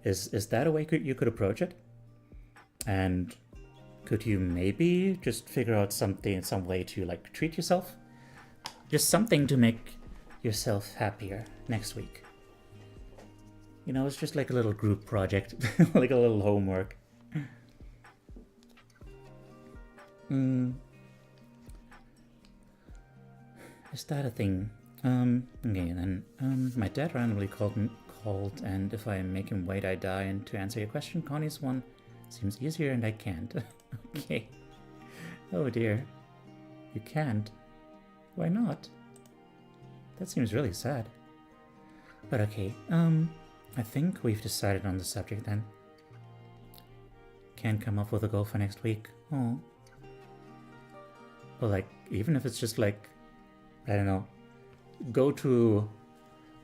Speaker 1: is that a way you could approach it? And could you maybe just figure out some way to like treat yourself? Just something to make yourself happier next week. It's just like a little group project, like a little homework. Is that a thing? Okay then. My dad randomly called, and if I make him wait, I die. And to answer your question, Connie's one seems easier, and I can't. Okay. Oh dear. You can't. Why not? That seems really sad. But okay. I think we've decided on the subject then. Can't come up with a goal for next week. Oh. Well, like, even if it's just like, I don't know, go to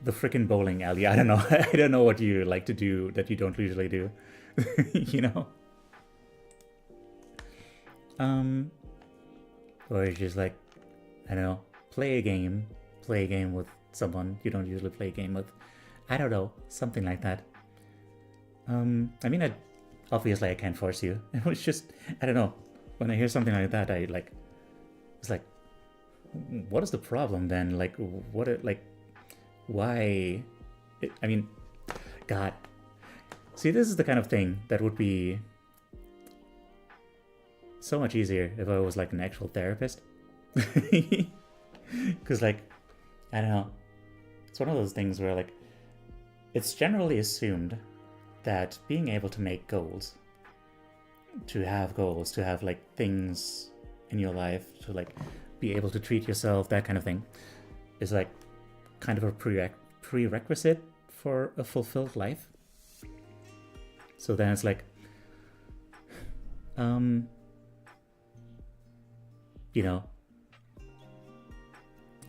Speaker 1: the frickin' bowling alley. I don't know. I don't know what you like to do that you don't usually do. Or just like, I don't know, play a game with someone you don't usually play a game with. I don't know, something like that. Obviously I can't force you. It was just, I don't know, when I hear something like that, it's like, what is the problem then? Like, why? God. See, this is the kind of thing that would be so much easier if I was like an actual therapist. Because like, I don't know, it's one of those things where like, it's generally assumed that being able to make goals, to have like things in your life, to like be able to treat yourself, that kind of thing, is like kind of a prerequisite for a fulfilled life. So then it's like,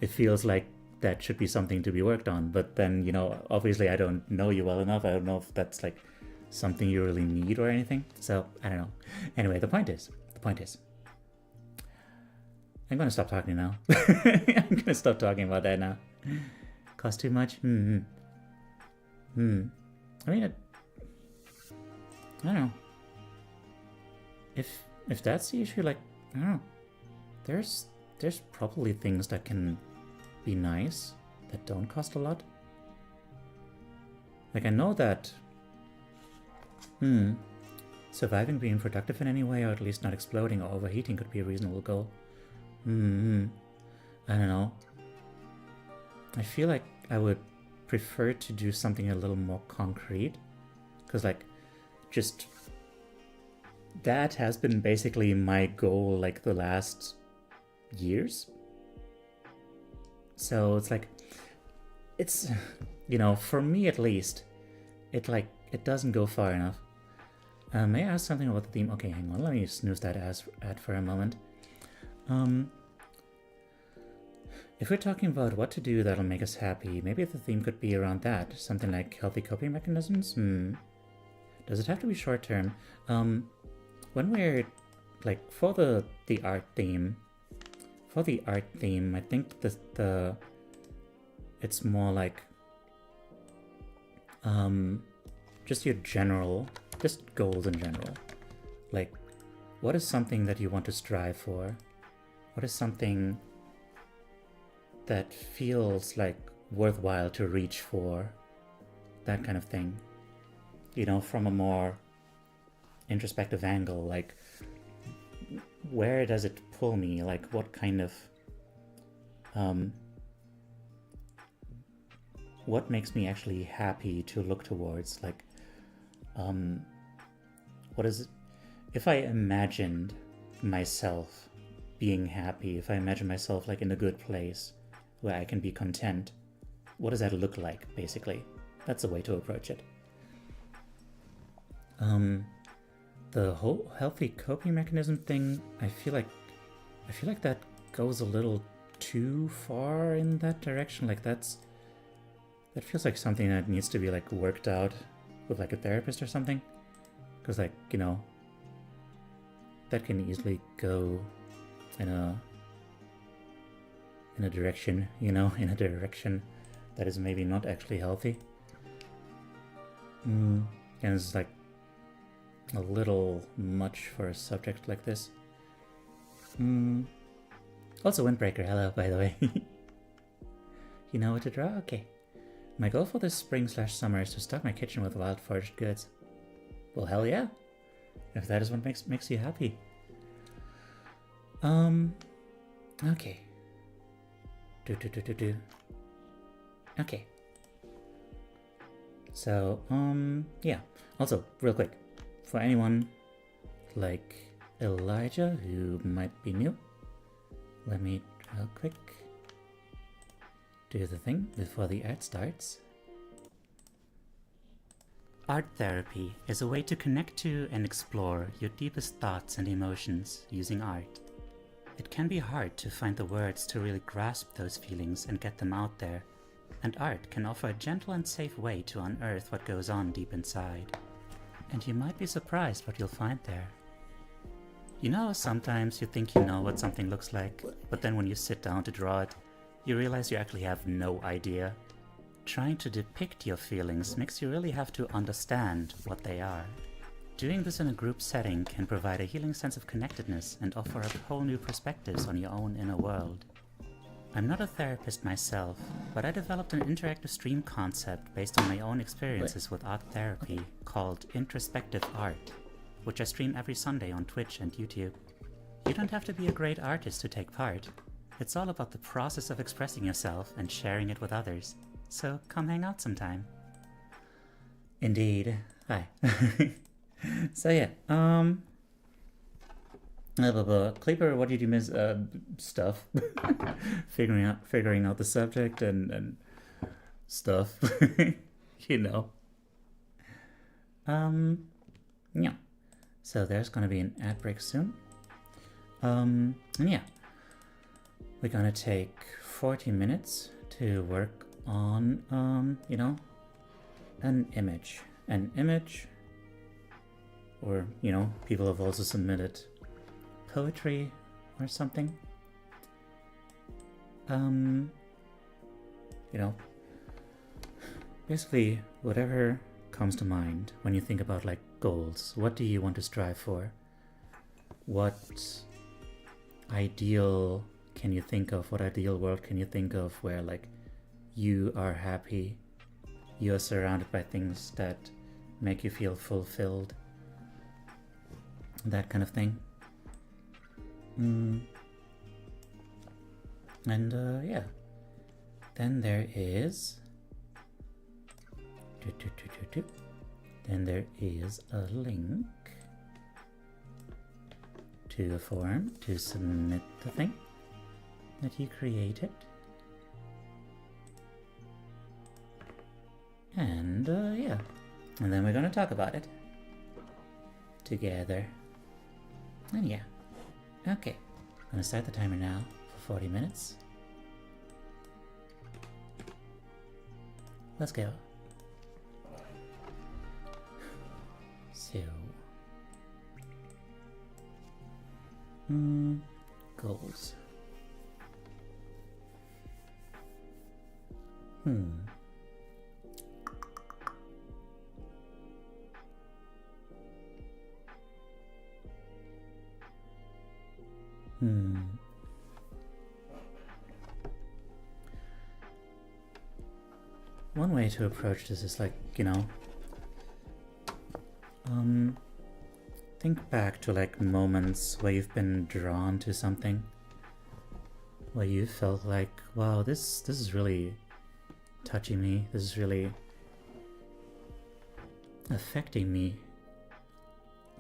Speaker 1: it feels like that should be something to be worked on. But then, obviously I don't know you well enough. I don't know if that's like something you really need or anything. So I don't know. Anyway, the point is, I'm going to stop talking now. I'm going to stop talking about that now. Cost too much? I mean, I don't know. If that's the issue, like, I don't know. There's probably things that can be nice that don't cost a lot. Like, I know that surviving, being productive in any way, or at least not exploding or overheating could be a reasonable goal. I don't know. I feel like I would prefer to do something a little more concrete, because like, just that has been basically my goal like the last years. So it's like, it's, for me at least, it doesn't go far enough. May I ask something about the theme? Okay, hang on, let me snooze that ad for a moment. If we're talking about what to do that'll make us happy, maybe the theme could be around that. Something like healthy coping mechanisms? Does it have to be short term? When we're, like, for the art theme, I think it's more like, just your just goals in general. Like, what is something that you want to strive for? What is something that feels like worthwhile to reach for? That kind of thing. From a more introspective angle, like, where does it pull me? Like, what kind of, what makes me actually happy to look towards? Like, what is it? If I imagined myself being happy, if I imagine myself like in a good place where I can be content, what does that look like, basically? That's a way to approach it. The whole healthy coping mechanism thing, I feel like that goes a little too far in that direction. Like that feels like something that needs to be like worked out with like a therapist or something. Because like, you know, that can easily go in a direction, you know, in a direction that is maybe not actually healthy. And it's like a little much for a subject like this. Also Windbreaker, hello, by the way. You know what to draw? Okay. My goal for this spring/summer is to stock my kitchen with wild foraged goods. Well, hell yeah. If that is what makes you happy. Okay. Okay. So, yeah. Also, real quick, for anyone like Elijah who might be new, let me real quick do the thing before the art starts. Art therapy is a way to connect to and explore your deepest thoughts and emotions using art. It can be hard to find the words to really grasp those feelings and get them out there, and art can offer a gentle and safe way to unearth what goes on deep inside. And you might be surprised what you'll find there. You know, sometimes you think you know what something looks like, but then when you sit down to draw it, you realize you actually have no idea. Trying to depict your feelings makes you really have to understand what they are. Doing this in a group setting can provide a healing sense of connectedness and offer up whole new perspectives on your own inner world. I'm not a therapist myself, but I developed an interactive stream concept based on my own experiences with art therapy called Introspective Art, which I stream every Sunday on Twitch and YouTube. You don't have to be a great artist to take part. It's all about the process of expressing yourself and sharing it with others. So come hang out sometime. Indeed. Hi. So yeah, Kleber, what did you miss? Stuff. figuring out the subject and stuff. You know. Yeah. So there's gonna be an ad break soon. And yeah, we're gonna take 40 minutes to work on, you know, an image. Or, you know, people have also submitted poetry or something. You know, basically whatever comes to mind when you think about like goals. What do you want to strive for? What ideal can you think of? What ideal world can you think of where like you are happy, you are surrounded by things that make you feel fulfilled? That kind of thing. And yeah, then there is a link to a form to submit the thing that you created. And yeah, and then we're gonna talk about it together. And yeah, okay, I'm gonna start the timer now for 40 minutes. Let's go. So, goals. One way to approach this is like, you know, think back to like moments where you've been drawn to something, where you felt like, wow, this is really touching me, this is really affecting me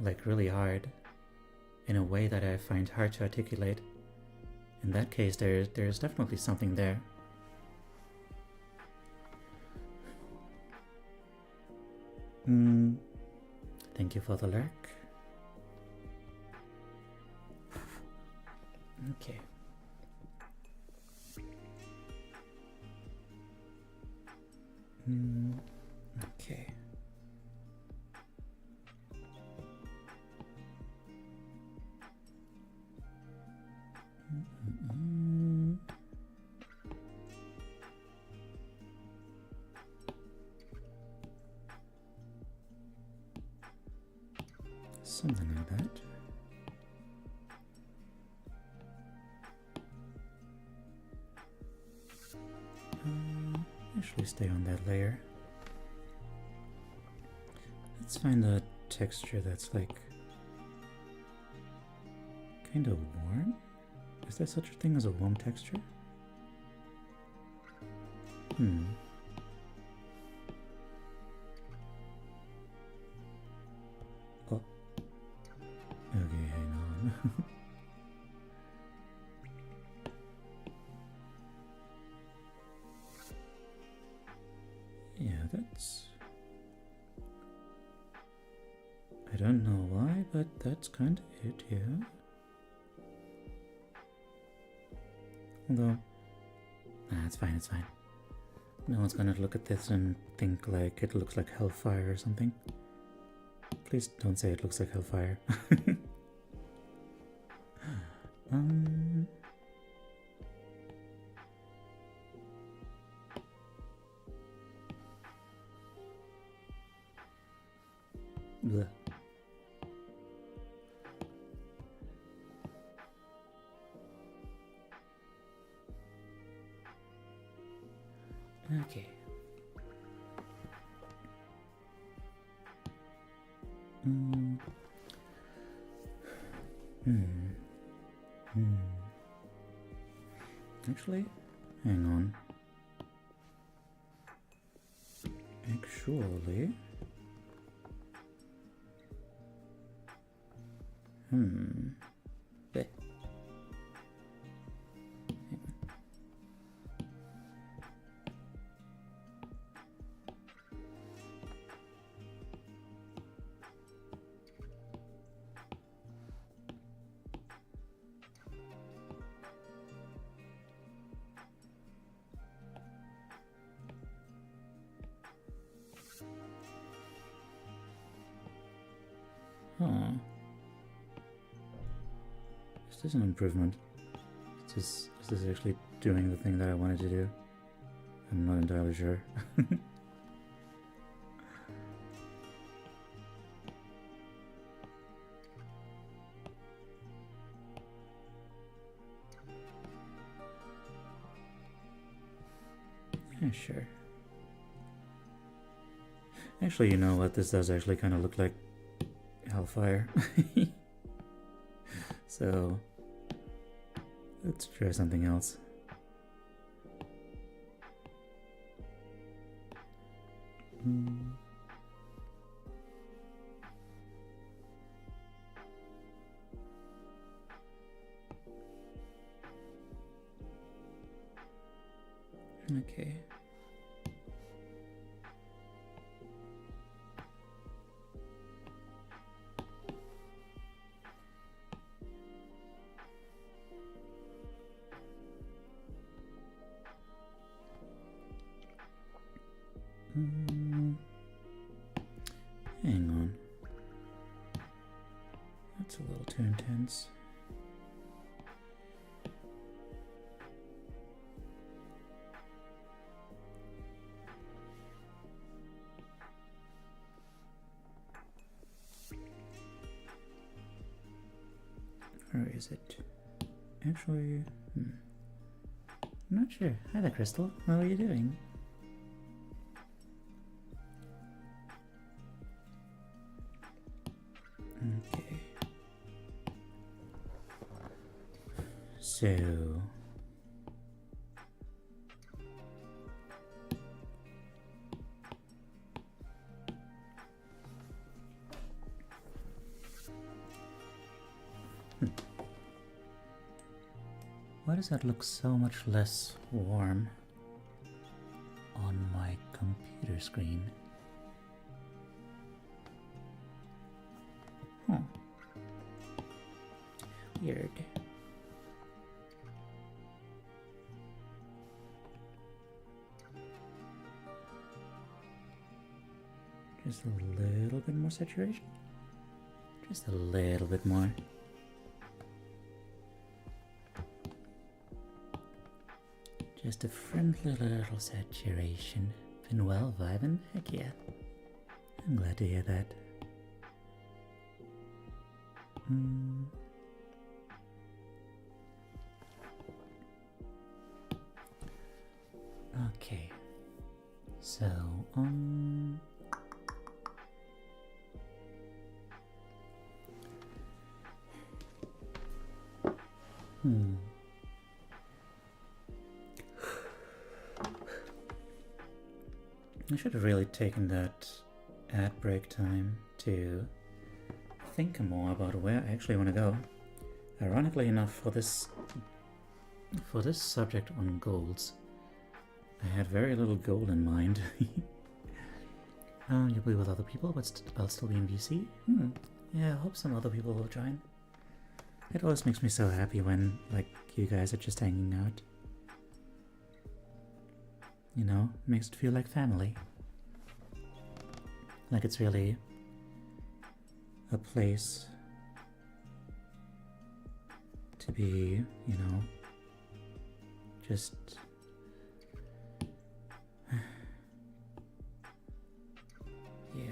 Speaker 1: like really hard in a way that I find hard to articulate. In that case, there's definitely something there. Thank you for the lurk. Okay. Something like that. Actually stay on that layer. Let's find a texture that's like kind of warm. Is there such a thing as a warm texture? Oh. Okay, hang on. Yeah, that's... I don't know why, but that's kind of it, yeah. Although, nah, it's fine, it's fine. No one's gonna look at this and think like it looks like hellfire or something. Please don't say it looks like hellfire. Bleh. Okay. Actually, hang on. Actually... Bleh. Huh. Is this an improvement? Is this actually doing the thing that I wanted to do? I'm not entirely sure. Yeah, sure. Actually, you know what? This does actually kind of look like hellfire. So, let's try something else. Okay. Hang on. That's a little too intense. Where is it? Actually, I'm not sure. Hi there, Crystal. How are you doing? Okay. So... Why does that look so much less warm on my computer screen? Huh. Weird. Just a little bit more saturation. Just a little bit more. Just a friendly little saturation. Been well vibing? Heck yeah. I'm glad to hear that. Okay. So, I should have really taken that ad break time to think more about where I actually want to go. Ironically enough, for this subject on goals, I had very little goal in mind. You'll be with other people, but I'll still be in VC? Yeah, I hope some other people will join. It always makes me so happy when, like, you guys are just hanging out. You know, makes it feel like family. Like it's really a place to be, you know, just yeah.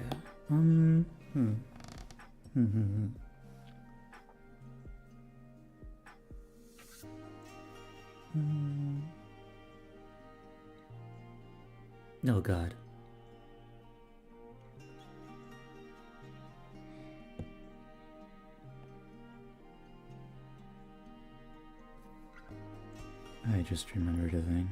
Speaker 1: Oh God. I just remembered a thing.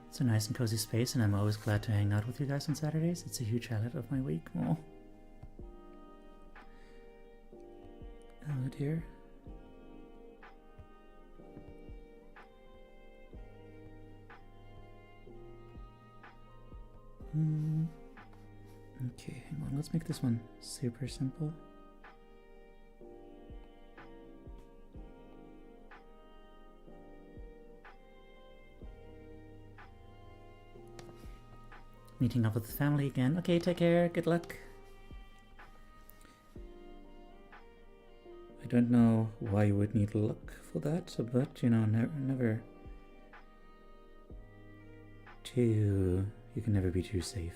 Speaker 1: It's a nice and cozy space, and I'm always glad to hang out with you guys on Saturdays. It's a huge highlight of my week. Oh dear. Okay, hang on. Let's make this one super simple. Meeting up with the family again. Okay, take care. Good luck. I don't know why you would need luck for that, but you know, never too. You can never be too safe.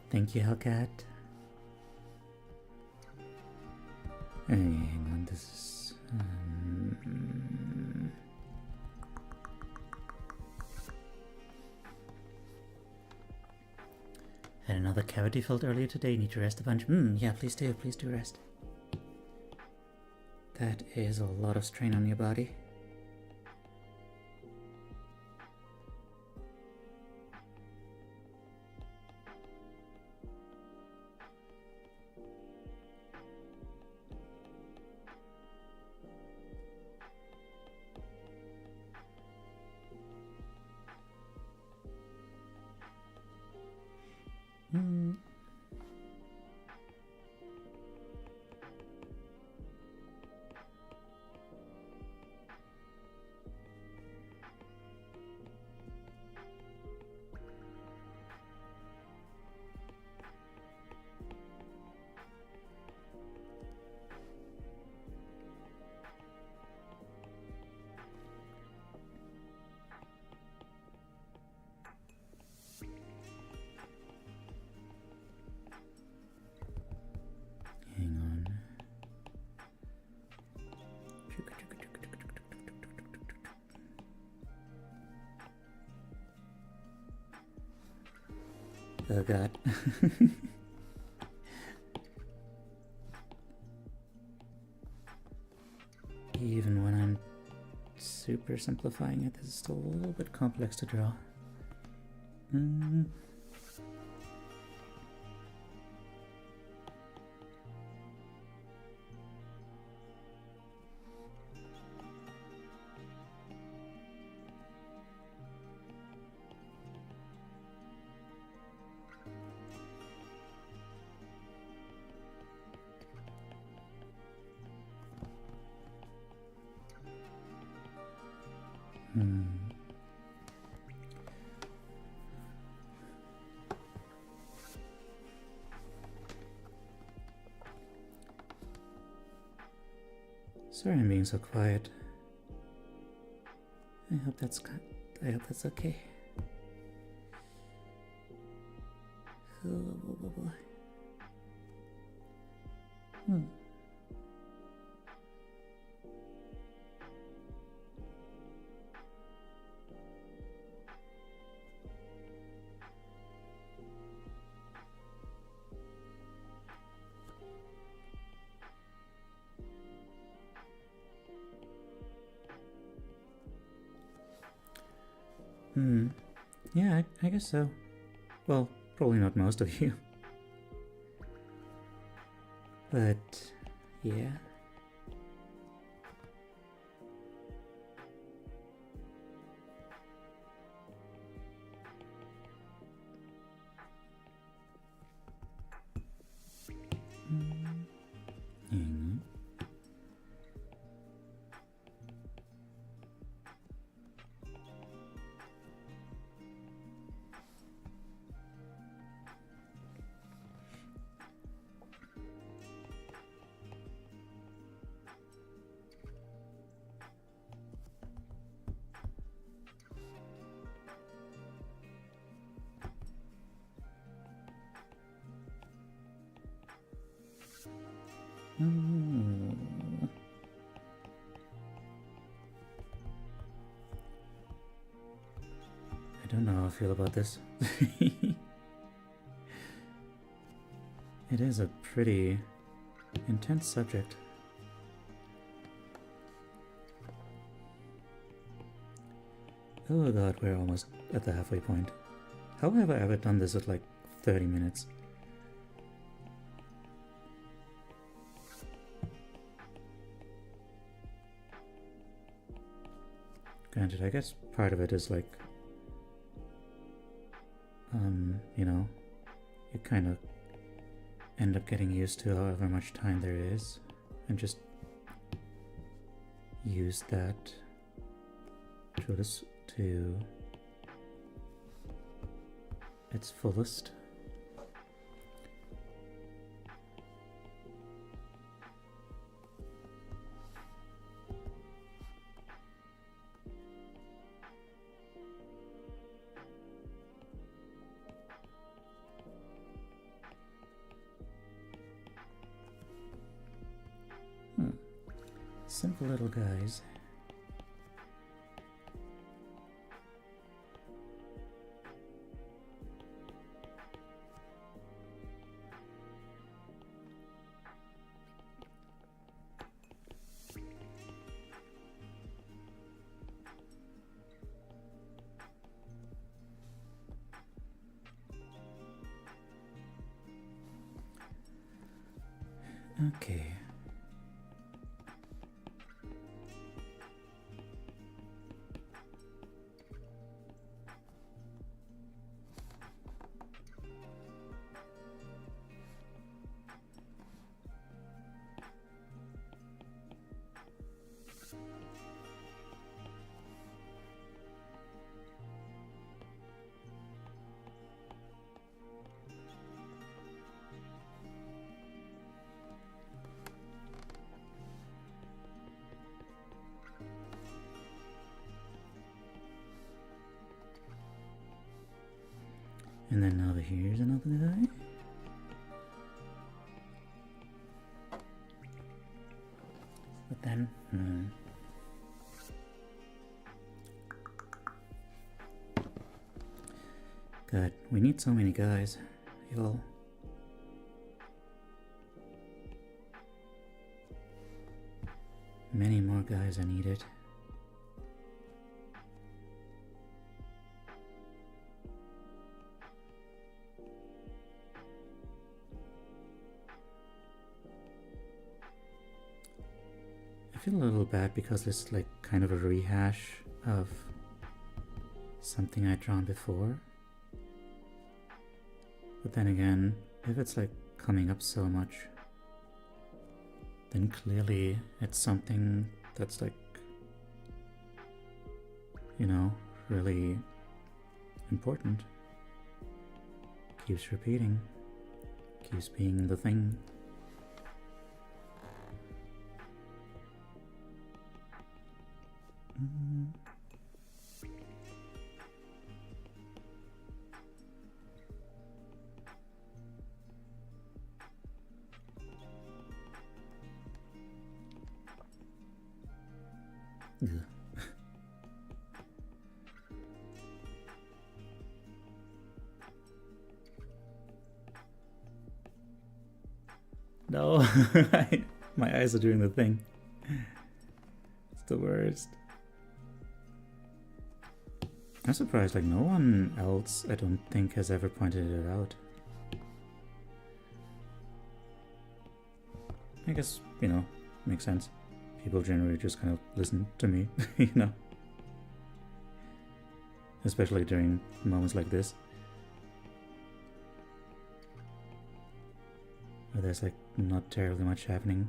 Speaker 1: Thank you, Hellcat. Hang on, this is... Had another cavity filled earlier today. Need to rest a bunch. Yeah, please do rest. That is a lot of strain on your body. Oh god. Even when I'm super simplifying it, this is still a little bit complex to draw. Sorry I'm being so quiet. I hope that's okay. Yeah, I guess so. Well, probably not most of you. But, yeah. I don't know how I feel about this. It is a pretty intense subject. Oh god, we're almost at the halfway point. How have I ever done this at like 30 minutes? Granted, I guess part of it is like, you know, you kind of end up getting used to however much time there is and just use that to its fullest. Simple little guys. Okay. And then over here's another guy. But then, God, we need so many guys, y'all. Many more guys are needed. I feel a little bad because this is like kind of a rehash of something I'd drawn before. But then again, if it's like coming up so much, then clearly it's something that's like, you know, really important. Keeps repeating, keeps being the thing. Ugh. No, my eyes are doing the thing. It's the worst. I'm surprised, like no one else I don't think has ever pointed it out. I guess, you know, makes sense. People generally just kind of listen to me, you know? Especially during moments like this. Where there's like not terribly much happening.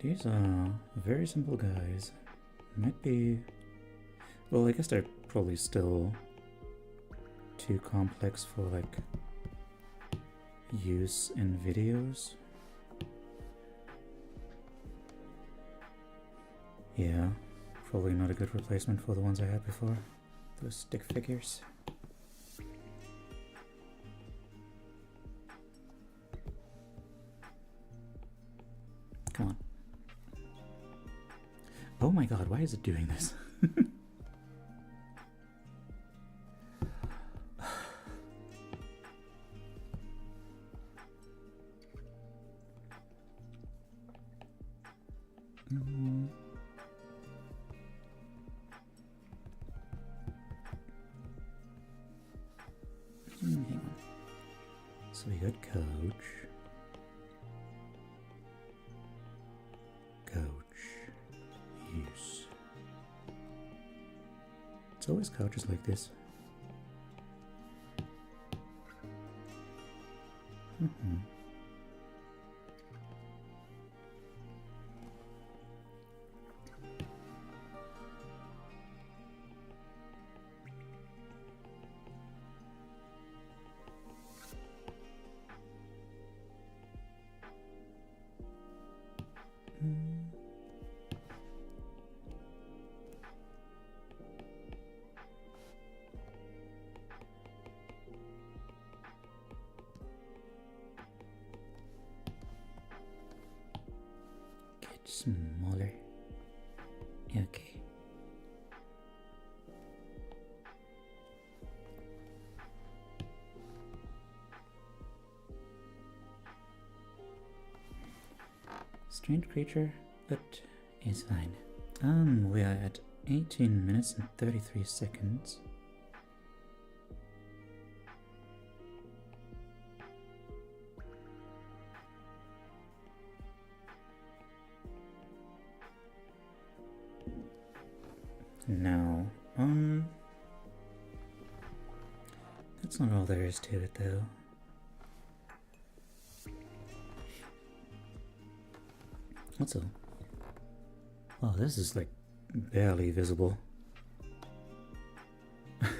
Speaker 1: These are very simple guys. Might be... Well, I guess they're probably still too complex for like use in videos. Yeah, probably not a good replacement for the ones I had before. Those stick figures. Come on. Oh my god, why is it doing this? Hang on. So we got coach. Use. It's always couches like this. Smaller. Okay. Strange creature, but it's fine. We are at 18 minutes and 33 seconds. Now, That's not all there is to it, though. Also, oh, this is like barely visible. Oh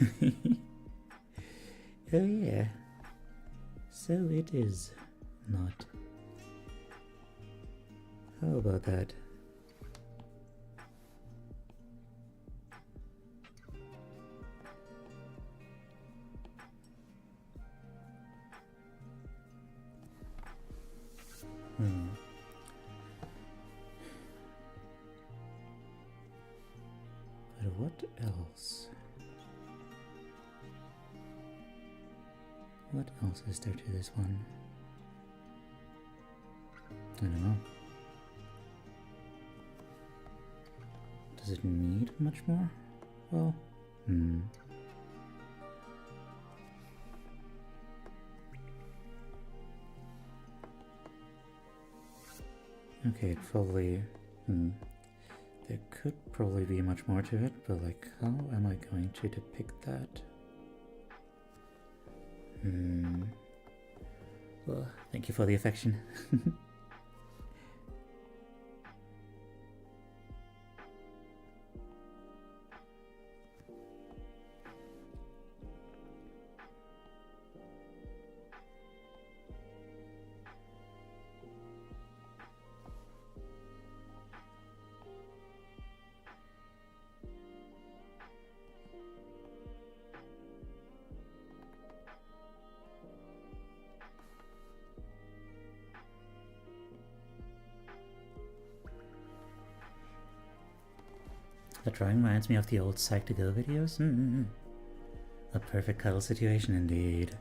Speaker 1: yeah, so it is not. How about that? But what else? What else is there to this one? I don't know. Does it need much more? Well, okay, it probably... There could probably be much more to it, but like, how am I going to depict that? Well, thank you for the affection. The drawing reminds me of the old Psych2Go videos. A perfect cuddle situation indeed.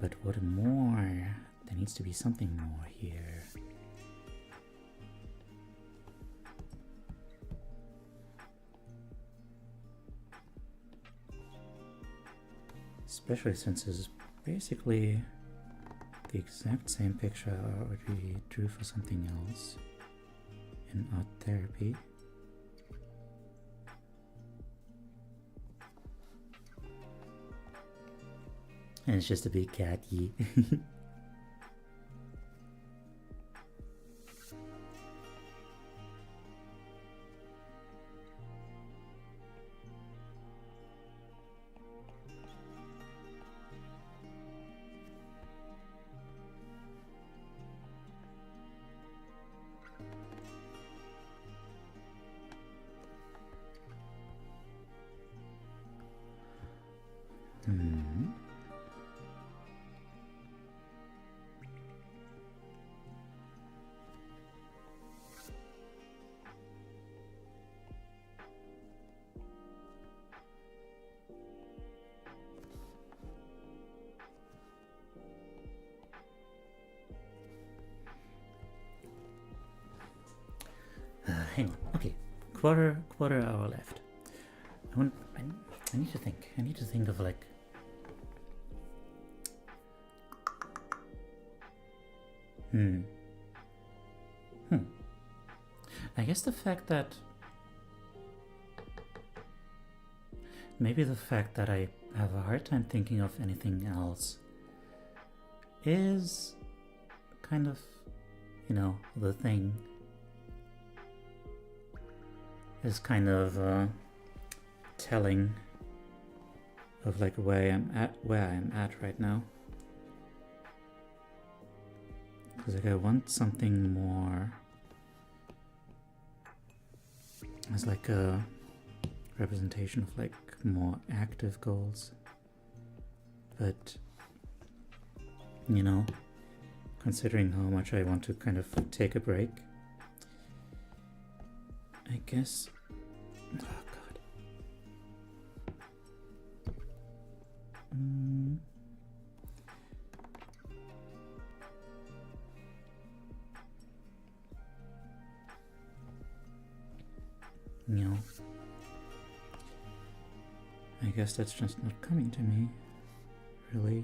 Speaker 1: But what more? There needs to be something more here. Especially since it's basically the exact same picture I already drew for something else in art therapy. And it's just a big cat, yee. Hang on. Okay, quarter hour left. I need to think. I need to think of like. I guess the fact that maybe the fact that I have a hard time thinking of anything else is kind of, you know, the thing. Is kind of telling of like where I'm at right now. Because like I want something more as like a representation of like more active goals. But you know, considering how much I want to kind of take a break, I guess. Oh god. No. I guess that's just not coming to me, really.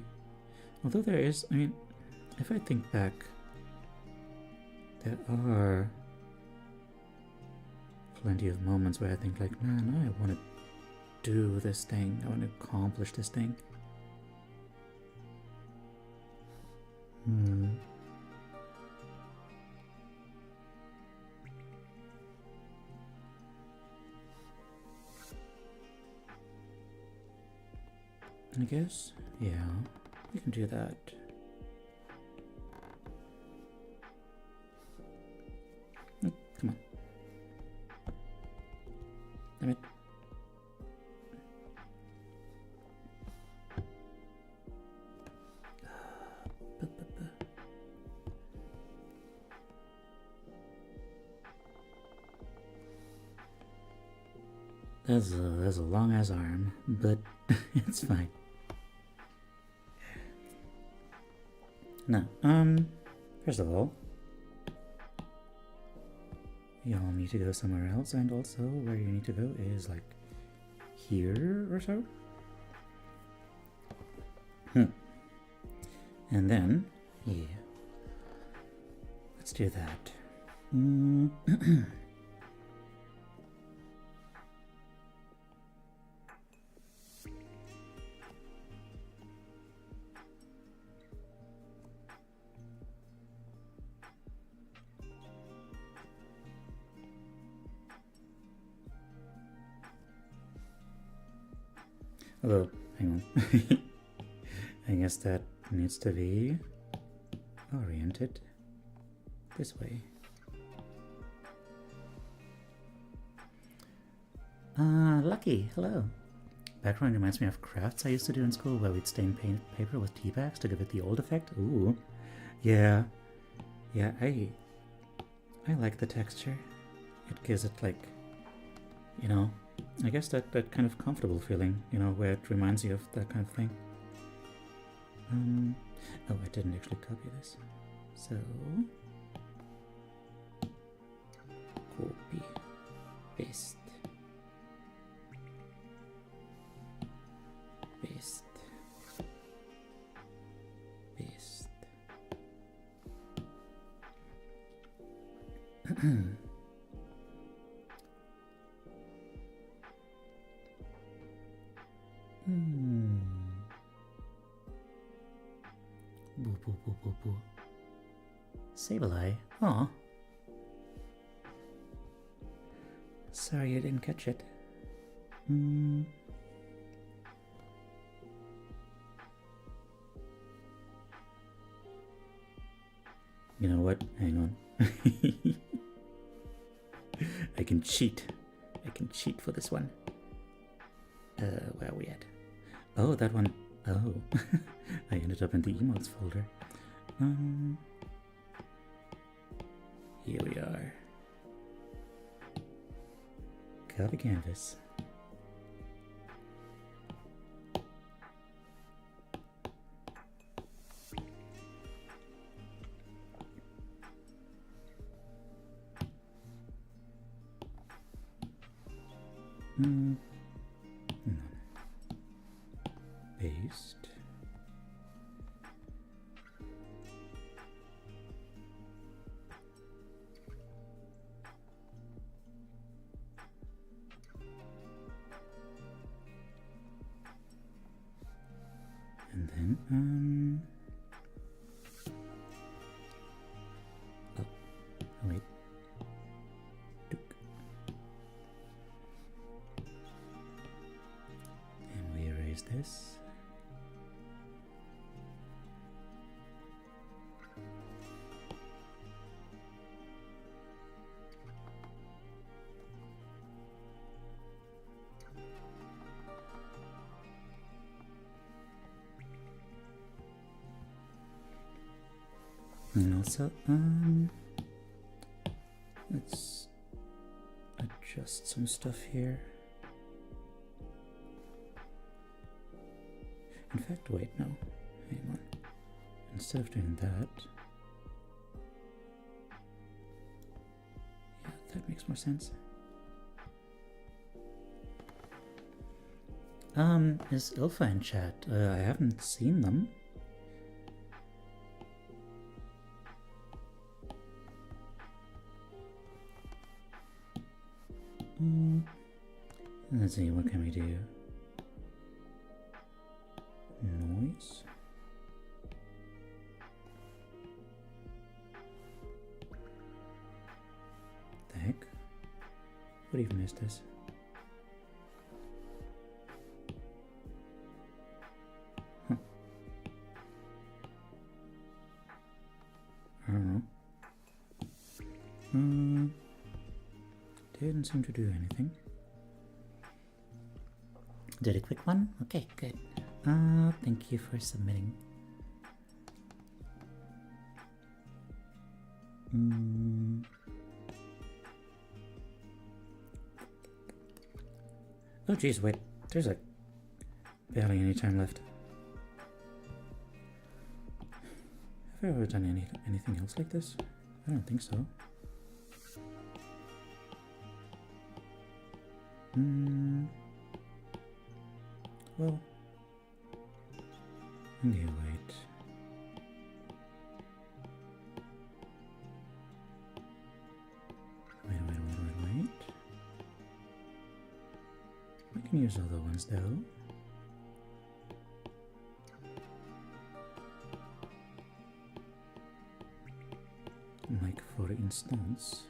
Speaker 1: Although there is, I mean, if I think back, there are plenty of moments where I think like, man, I want to do this thing. I want to accomplish this thing. I guess, yeah, we can do that. Come on. Damn it. That's a long ass arm, but it's fine. Now, first of all, y'all need to go somewhere else, and also where you need to go is like here or so. And then, yeah, let's do that. Although, hang on. I guess that needs to be oriented this way. Lucky, hello. Background reminds me of crafts I used to do in school where we'd stain paper with tea bags to give it the old effect. Ooh, yeah. Yeah, I like the texture. It gives it like, you know, I guess that kind of comfortable feeling, you know, where it reminds you of that kind of thing. Oh, I didn't actually copy this. So, copy, paste, paste, paste. Boo boo boo boo boo. Sableye. Aw. Sorry I didn't catch it. You know what? Hang on. I can cheat. I can cheat for this one. Where are we at? Oh, that one. Oh, I ended up in the emotes folder. Here we are. Copy canvas. Paste. And then, oh, wait. And we erase this. And also, let's adjust some stuff here. In fact, wait, no, hang on. Instead of doing that, yeah, that makes more sense. Is Ilfa in chat? I haven't seen them. Let's see, what can we do? Noise? The heck? What even is this? Huh. I don't know. Didn't seem to do anything. Did a quick one? Okay, good. Thank you for submitting. Oh geez, wait. There's like barely any time left. Have I ever done anything else like this? I don't think so. Well, okay, wait. Wait. I can use other ones though. Like for instance.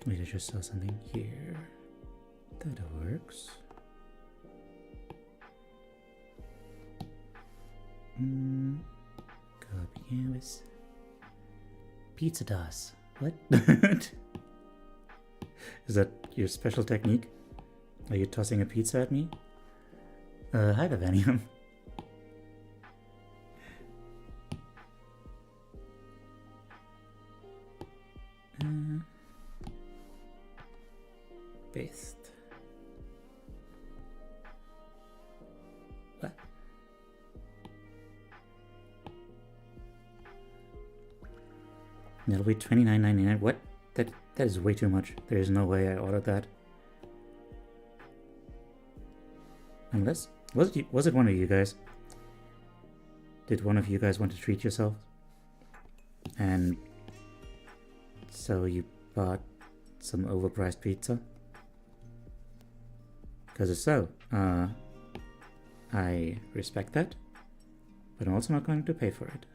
Speaker 1: Wait, I just saw something here. That works. Copy canvas. Pizza DOS. What? Is that your special technique? Are you tossing a pizza at me? Hi, Vanium. Paste. What? That'll be $29.99. What? That is way too much. There is no way I ordered that. Unless was it one of you guys? Did one of you guys want to treat yourself? And so you bought some overpriced pizza? Because if so, I respect that, but I'm also not going to pay for it.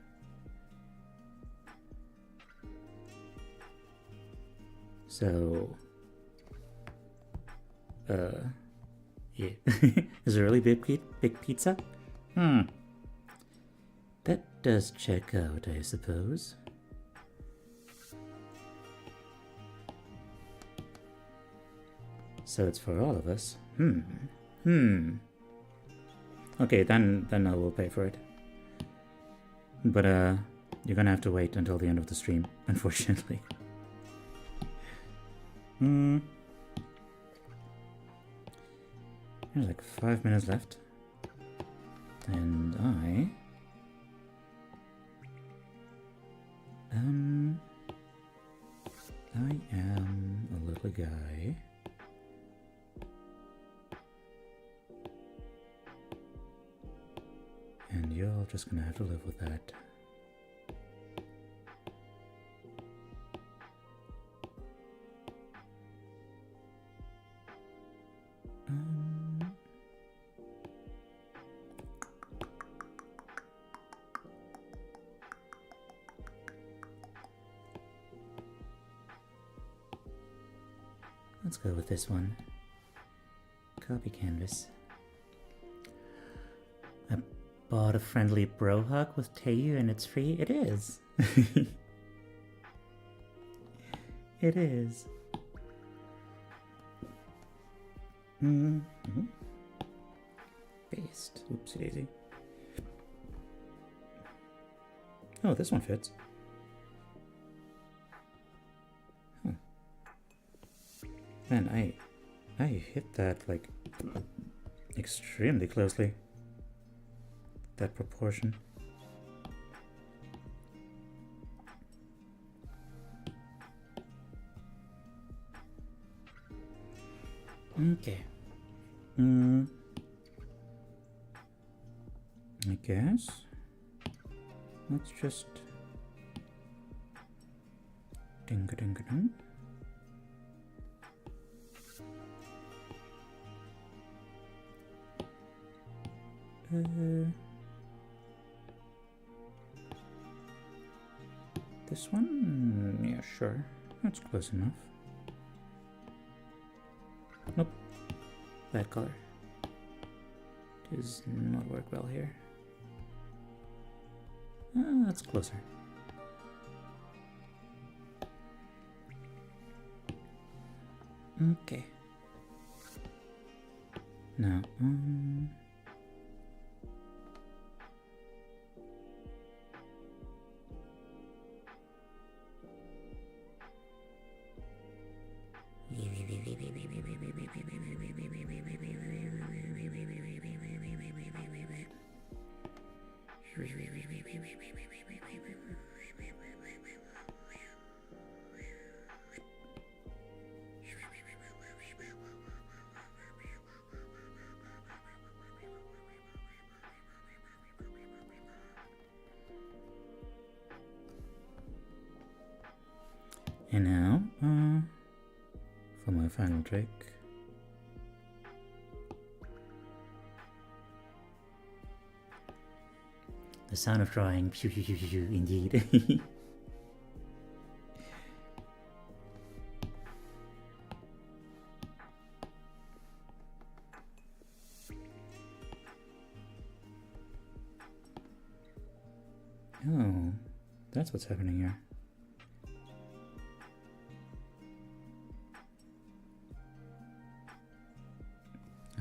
Speaker 1: So, yeah. Is it really big pizza? That does check out, I suppose. So it's for all of us. Okay, then I will pay for it. But you're gonna have to wait until the end of the stream, unfortunately. There's like 5 minutes left. And I am a little guy. And you're all just gonna have to live with that. Let's go with this one. Copy canvas. I bought a friendly bro hug with Teiyu and it's free. It is. It is. Paste. Oopsie daisy. Oh, this one fits. Huh. Man, I hit that like extremely closely. That proportion. Okay. I guess let's just Ding-a-ding-a-ding. This one? Yeah, sure. That's close enough. Nope. Bad color. Does not work well here. That's closer. Okay. Now, and now, for my final trick. The sound of drawing, pew, pew, pew, pew, pew, indeed. Oh, that's what's happening here.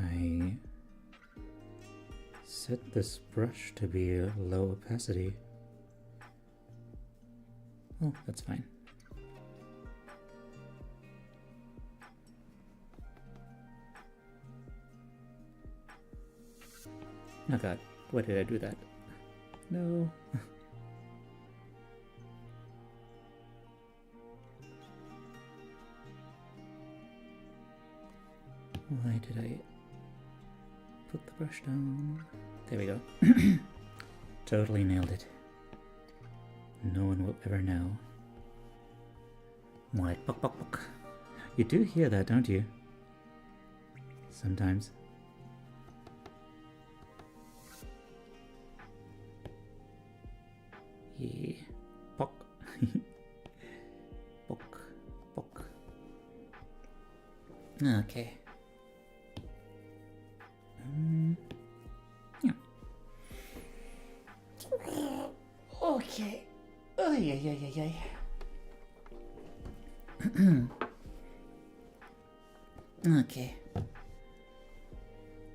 Speaker 1: I set this brush to be a low opacity. Oh, that's fine. Oh god, why did I do that? No. Why did I put the brush down? There we go. Totally nailed it. No one will ever know. More like pok pok pok. You do hear that, don't you? Sometimes. Yeah. Pok. Pok. Pok. Okay. Yeah. Okay. Oh, yeah. Okay.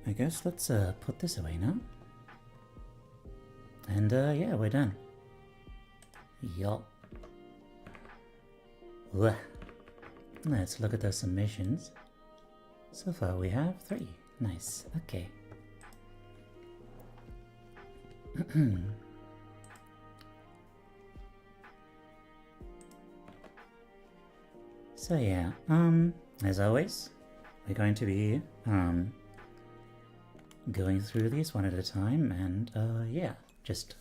Speaker 1: I guess let's put this away now. And yeah, we're done. Yup. Let's look at the submissions. So far we have 3. Nice. Okay. So yeah, as always, we're going to be going through these one at a time, and yeah, just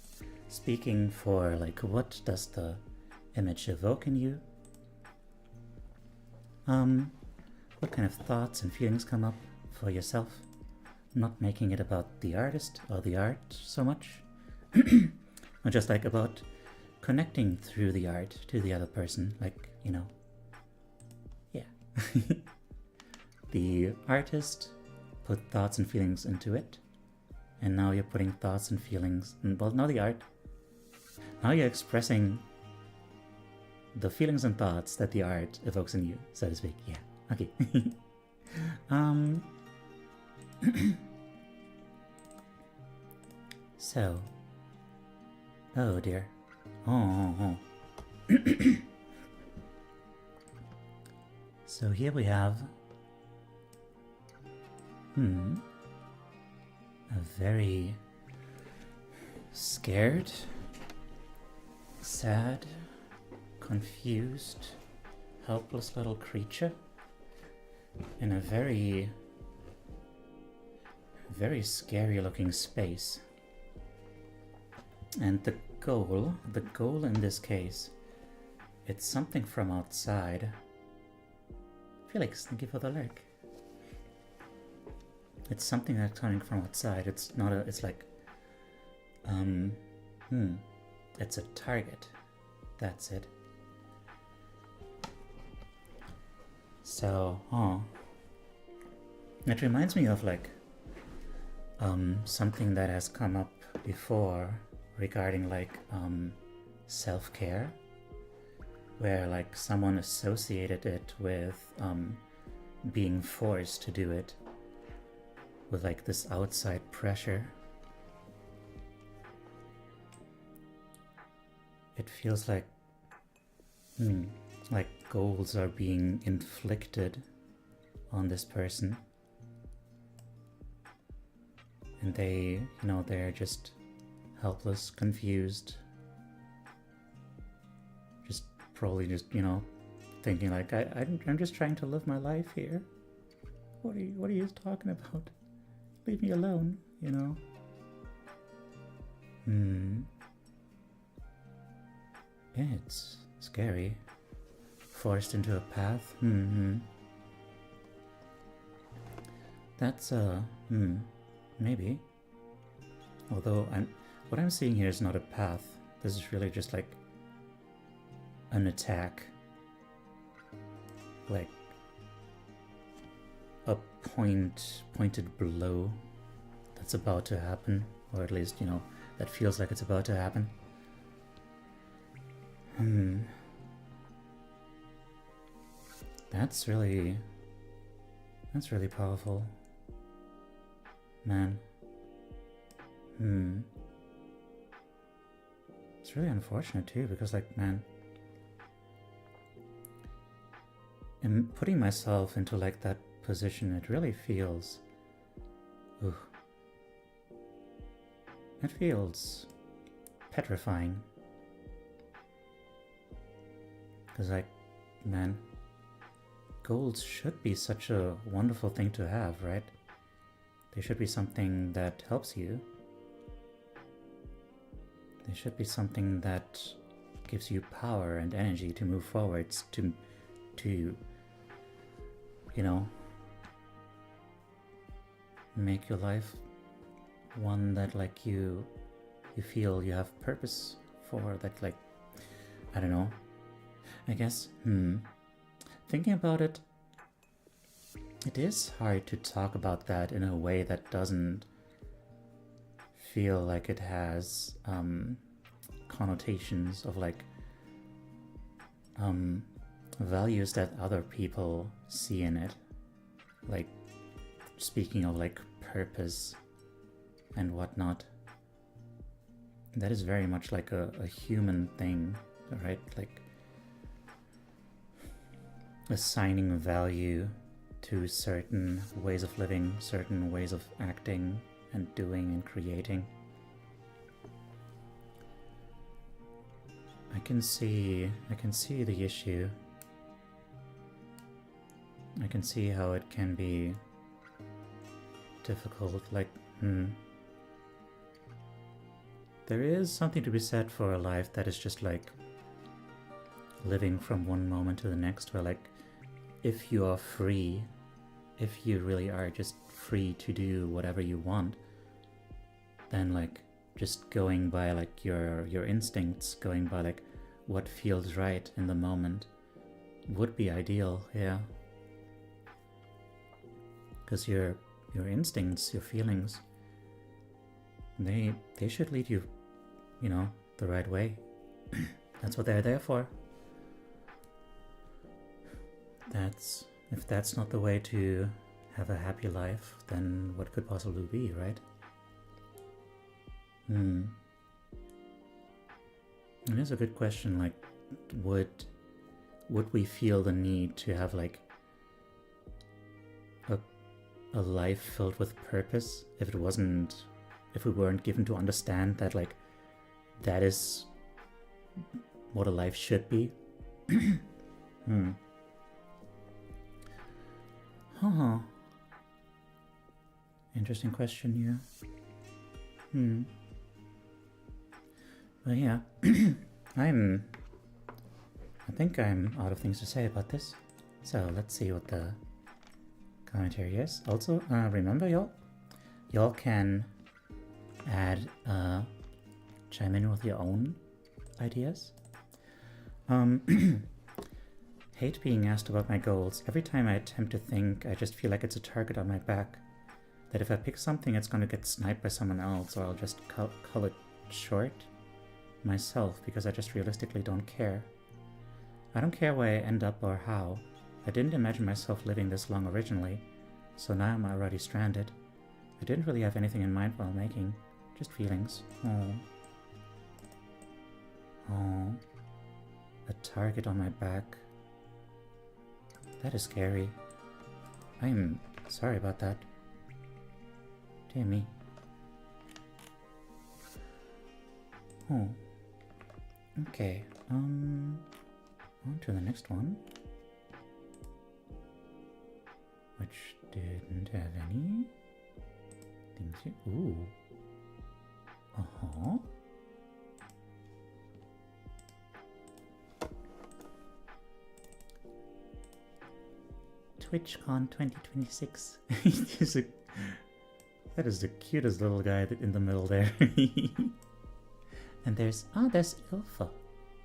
Speaker 1: speaking for like what does the image evoke in you? What kind of thoughts and feelings come up for yourself? Not making it about the artist or the art so much, or just like about connecting through the art to the other person, like, you know, yeah. The artist put thoughts and feelings into it, and now you're putting thoughts and feelings, well, now the art, now you're expressing the feelings and thoughts that the art evokes in you, so to speak. Yeah, okay. So, oh dear. Oh. So here we have a very scared, sad, confused, helpless little creature in a very scary looking space. And the goal in this case it's something from outside. Felix, thank you for the lurk. It's something that's coming from outside. It's not a, it's like, it's a target. That's it. So, it reminds me of like, something that has come up before regarding like, self-care, where like someone associated it with, being forced to do it, with like this outside pressure. It feels like goals are being inflicted on this person, and they, they're just helpless, confused, just probably just, thinking like, I'm just trying to live my life here. What are you talking about? Leave me alone, It's scary. Forced into a path. That's maybe. Although what I'm seeing here is not a path. This is really just like an attack. Like a pointed blow that's about to happen, or at least, that feels like it's about to happen. That's really powerful, man. It's really unfortunate too, because like, man, in putting myself into like that position, it really feels, it feels petrifying. Because like, man, goals should be such a wonderful thing to have, right? They should be something that helps you. They should be something that gives you power and energy to move forwards, to make your life one that like you feel you have purpose for, that like, I don't know, I guess, thinking about it, it is hard to talk about that in a way that doesn't feel like it has connotations of like values that other people see in it. Like, speaking of like purpose and whatnot, that is very much like a human thing, right? Like assigning value to certain ways of living, certain ways of acting and doing and creating. I can see the issue. I can see how it can be difficult, like, there is something to be said for a life that is just like living from one moment to the next, where like, if you are free, if you really are just free to do whatever you want, then like just going by like your instincts, going by like what feels right in the moment would be ideal, yeah. Because your instincts, your feelings, they should lead you, the right way. That's what they're there for. If that's not the way to have a happy life, then what could possibly be, right? It is a good question, like, would we feel the need to have like a life filled with purpose if we weren't given to understand that like that is what a life should be? Interesting question, yeah. But yeah, I'm I think I'm out of things to say about this. So let's see what the commentary is. Also, remember y'all can add, chime in with your own ideas. Hate being asked about my goals. Every time I attempt to think, I just feel like it's a target on my back. That if I pick something, it's gonna get sniped by someone else, or I'll just cull it short myself because I just realistically don't care. I don't care where I end up or how. I didn't imagine myself living this long originally, so now I'm already stranded. I didn't really have anything in mind while making, just feelings. Oh. Oh. A target on my back. That is scary. I'm sorry about that. Dear me. Oh. Okay, on to the next one. Which didn't have any things here. Ooh. Uh-huh. TwitchCon 2026. That is the cutest little guy in the middle there. And there's Ilfa.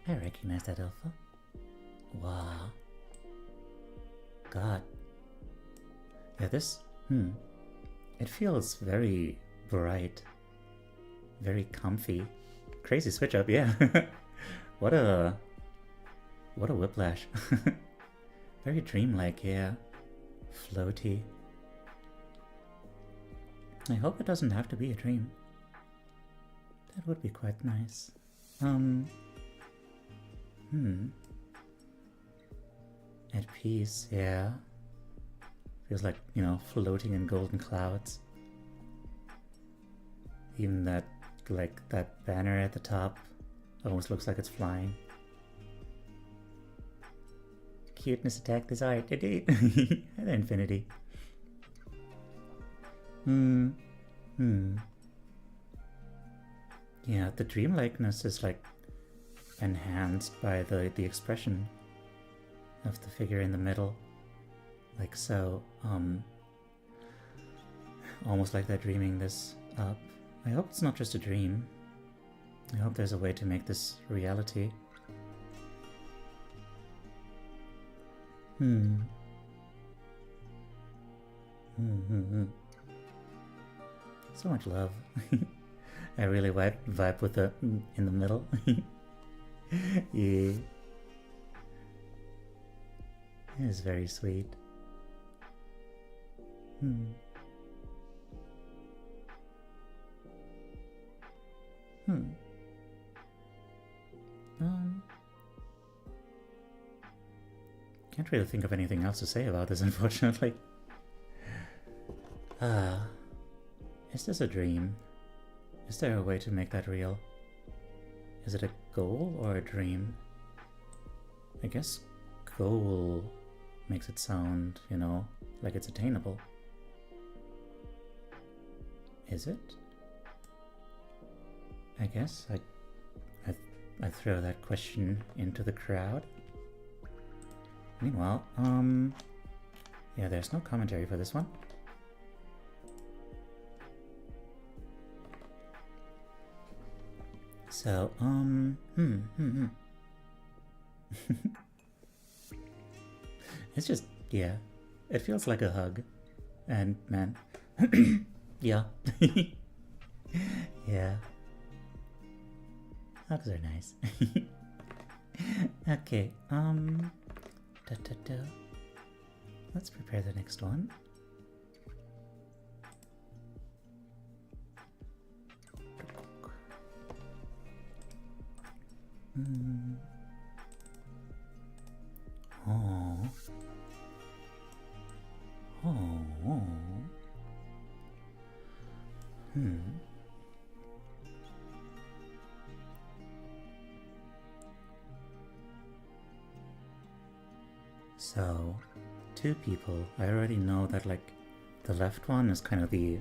Speaker 1: I recognize that Ilfa. Wow. God. Yeah, this, it feels very bright. Very comfy. Crazy switch up, yeah. What a whiplash. Very dreamlike, yeah. Floaty. I hope it doesn't have to be a dream. That would be quite nice. At peace, yeah. Feels like, you know, floating in golden clouds. Even that, like, that banner at the top almost looks like it's flying. Cuteness attack this art, indeed. And infinity. Yeah, the dreamlikeness is like enhanced by the expression of the figure in the middle. Like so, almost like they're dreaming this up. I hope it's not just a dream. I hope there's a way to make this reality. So much love. I really vibe with the in the middle. Yeah. It is very sweet. Can't really think of anything else to say about this, unfortunately. Is this a dream? Is there a way to make that real? Is it a goal or a dream? I guess goal makes it sound, you know, like it's attainable. Is it? I guess I throw that question into the crowd. Meanwhile, yeah, there's no commentary for this one. So, It's just, yeah, it feels like a hug. And man, yeah. Yeah. Hugs are nice. Okay, let's prepare the next one. Oh. Oh. So, two people. I already know that, like, the left one is kind of the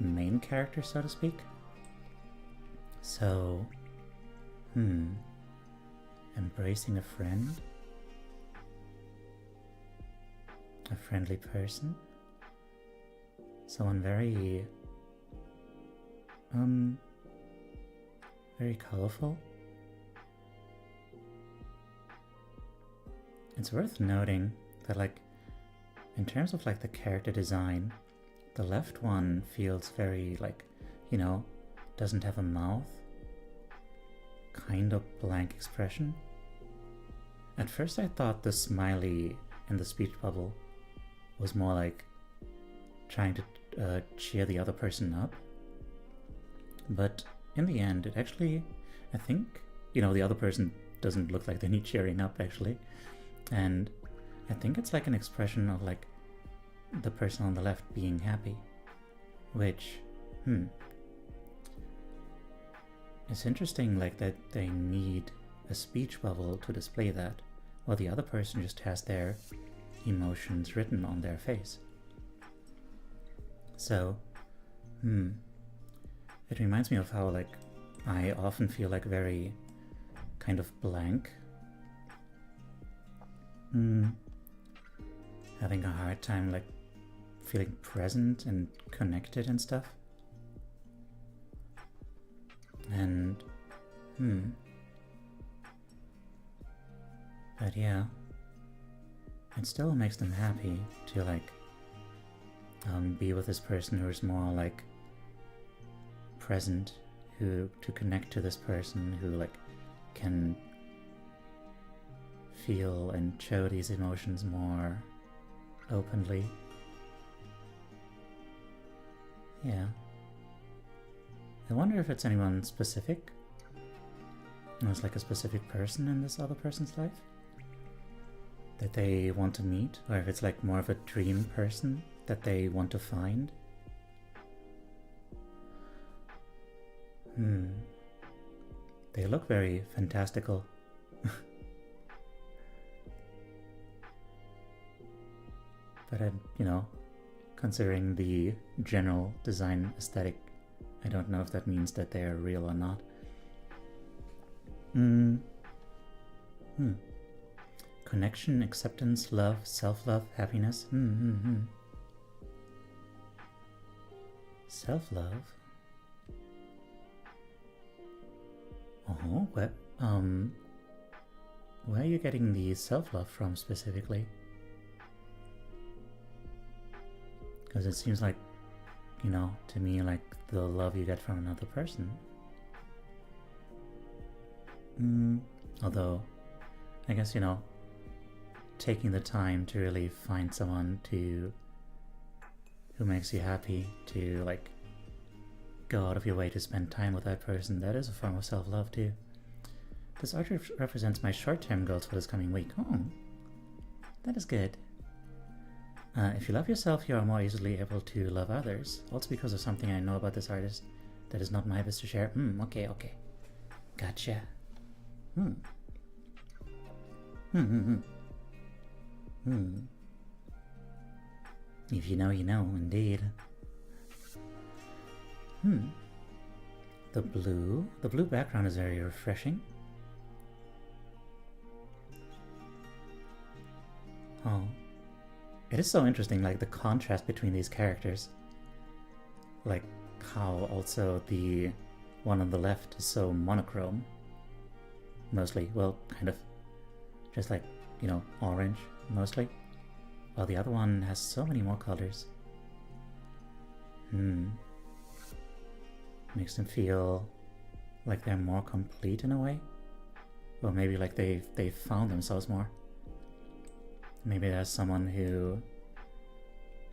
Speaker 1: main character, so to speak. So, Embracing a friend? A friendly person? Someone very... very colorful? It's worth noting that, like, in terms of, like, the character design, the left one feels very, like, you know, doesn't have a mouth. Kind of blank expression. At first I thought the smiley in the speech bubble was more like trying to cheer the other person up. But in the end, it actually, I think, you know, the other person doesn't look like they need cheering up, actually. And I think it's like an expression of, like, the person on the left being happy. Which, it's interesting, like, that they need a speech bubble to display that, while the other person just has their emotions written on their face. So, it reminds me of how, like, I often feel, like, very kind of blank. Having a hard time, like, feeling present and connected and stuff. And, but yeah, it still makes them happy to, like, be with this person who is more, like, present, to connect to this person who, like, can feel and show these emotions more openly. Yeah. I wonder if it's anyone specific. It's like a specific person in this other person's life that they want to meet, or if it's like more of a dream person that they want to find. They look very fantastical. But you know, considering the general design aesthetic, I don't know if that means that they are real or not. Connection, acceptance, love, self-love, happiness. Self-love? Oh, where are you getting the self-love from specifically? Because it seems like, you know, to me, like the love you get from another person. Although, I guess, you know, taking the time to really find someone who makes you happy, to, like, go out of your way to spend time with that person, that is a form of self-love too. This art represents my short-term goals for this coming week. Oh, that is good. If you love yourself, you are more easily able to love others. Also because of something I know about this artist that is not my business to share. Okay. Gotcha. If you know, you know, indeed. The blue background is very refreshing. Oh. It is so interesting, like, the contrast between these characters. Like, how also the one on the left is so monochrome. Mostly, well, kind of. Just like, you know, orange, mostly. While the other one has so many more colors. Makes them feel like they're more complete in a way. Or maybe like they've found themselves more. Maybe there's someone who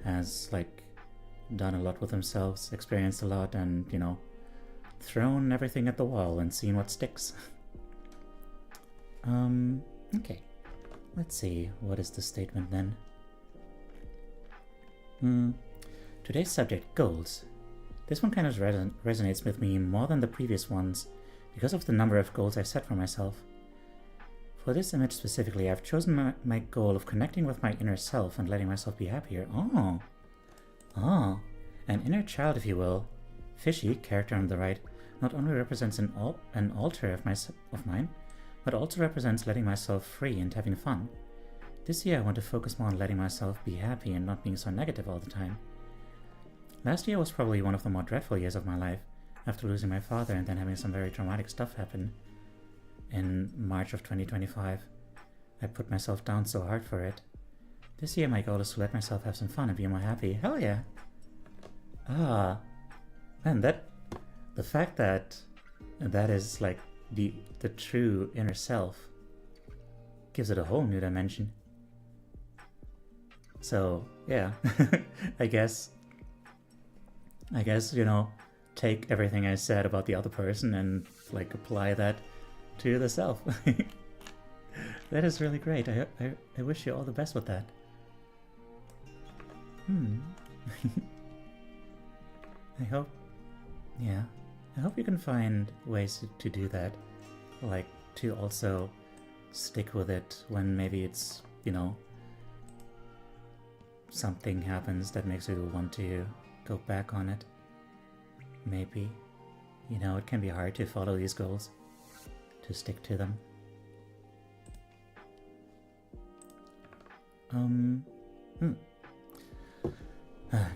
Speaker 1: has, like, done a lot with themselves, experienced a lot, and, you know, thrown everything at the wall and seen what sticks. Okay. Let's see, what is the statement then? Today's subject, goals. This one kind of resonates with me more than the previous ones because of the number of goals I've set for myself. For this image specifically, I've chosen my goal of connecting with my inner self and letting myself be happier. Oh, an inner child, if you will. Fishy, character on the right, not only represents an altar of mine, but also represents letting myself free and having fun. This year I want to focus more on letting myself be happy and not being so negative all the time. Last year was probably one of the more dreadful years of my life, after losing my father and then having some very traumatic stuff happen. In March of 2025, I put myself down so hard for it. This year my goal is to let myself have some fun and be more happy. Hell yeah! Ah, man, the fact that is like the true inner self gives it a whole new dimension. So yeah, I guess, you know, take everything I said about the other person and like apply that to the self. That is really great. I wish you all the best with that. I hope you can find ways to do that, like to also stick with it when maybe it's, you know, something happens that makes you want to go back on it. Maybe, you know, it can be hard to follow these goals, to stick to them.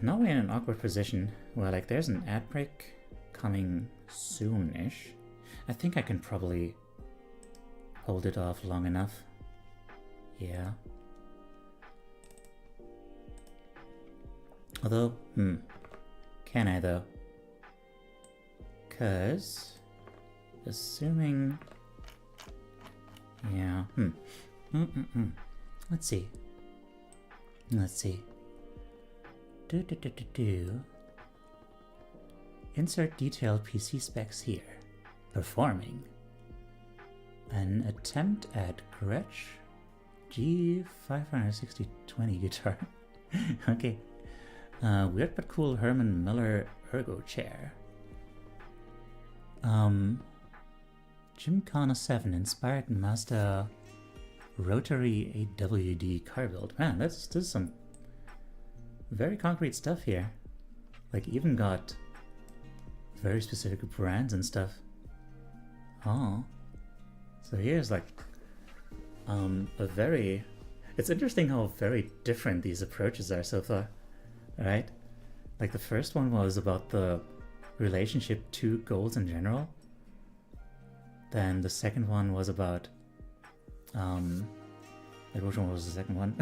Speaker 1: Now we're in an awkward position where, like, there's an ad break coming soon-ish. I think I can probably hold it off long enough. Yeah. Although, can I though? 'Cause, assuming, yeah, Let's see. Insert detailed PC specs here. Performing. An attempt at Gretsch G56020 guitar. Okay. Weird but cool Herman Miller ergo chair. Gymkhana 7 inspired Mazda rotary AWD car build. Man, this is some very concrete stuff here. Like, even got very specific brands and stuff. Oh. So here's like a very... It's interesting how very different these approaches are so far, right? Like, the first one was about the relationship to goals in general. Then the second one was about which one was the second one?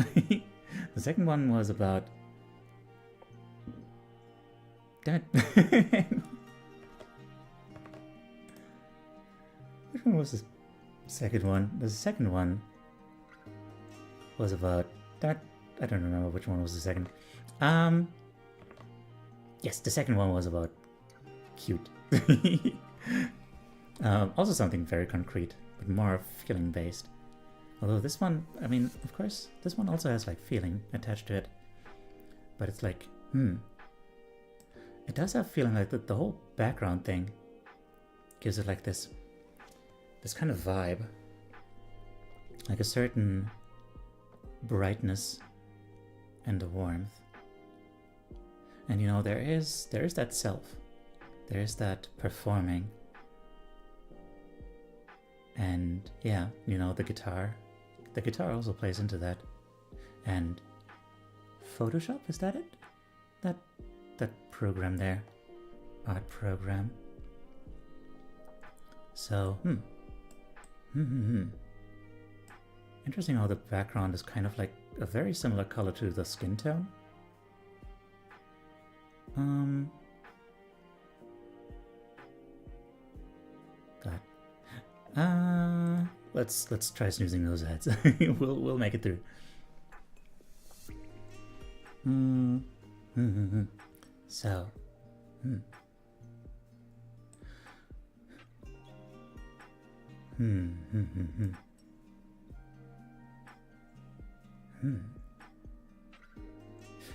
Speaker 1: The second one was about... Damn it. Which one was the second one? The second one was about... I don't remember which one was the second. Yes, the second one was about cute. Also something very concrete, but more feeling based. Although this one, I mean, of course, this one also has like feeling attached to it. But it's like, it does have feeling. Like the whole background thing gives it like this kind of vibe. Like a certain brightness and a warmth. And you know, there is that self. There is that performing. And yeah, you know, the guitar also plays into that. And Photoshop, is that it? That program there. Art program. So, Interesting how the background is kind of like a very similar color to the skin tone. God. Let's try snoozing those ads. We'll make it through. So,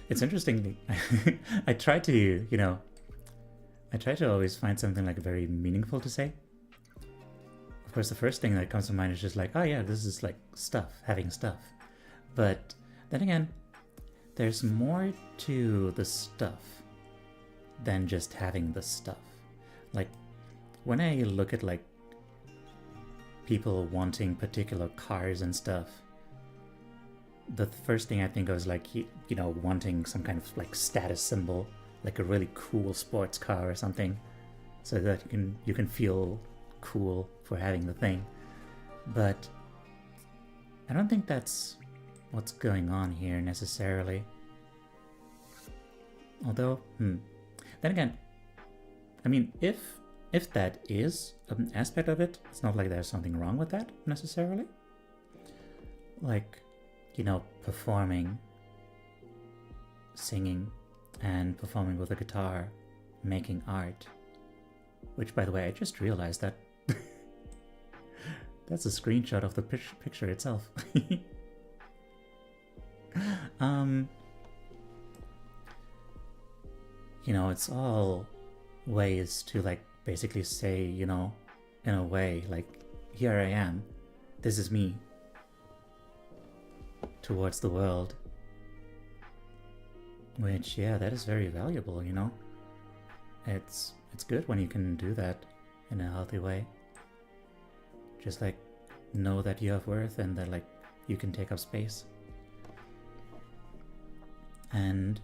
Speaker 1: It's interesting. I try to, always find something like very meaningful to say. Of course, the first thing that comes to mind is just like, oh yeah, this is like stuff, having stuff. But then again, there's more to the stuff than just having the stuff. Like, when I look at like people wanting particular cars and stuff, the first thing I think of is like, you know, wanting some kind of like status symbol, like a really cool sports car or something, so that you can feel cool for having the thing. But I don't think that's what's going on here necessarily. Although, then again, I mean, if that is an aspect of it, it's not like there's something wrong with that necessarily. Like, you know, performing, singing, and performing with a guitar, making art. Which, by the way, I just realized that that's a screenshot of the picture itself. You know, it's all ways to like basically say, you know, in a way, like, here I am, this is me, towards the world. Which, yeah, that is very valuable, you know. It's good when you can do that in a healthy way. Just like know that you have worth and that like you can take up space. And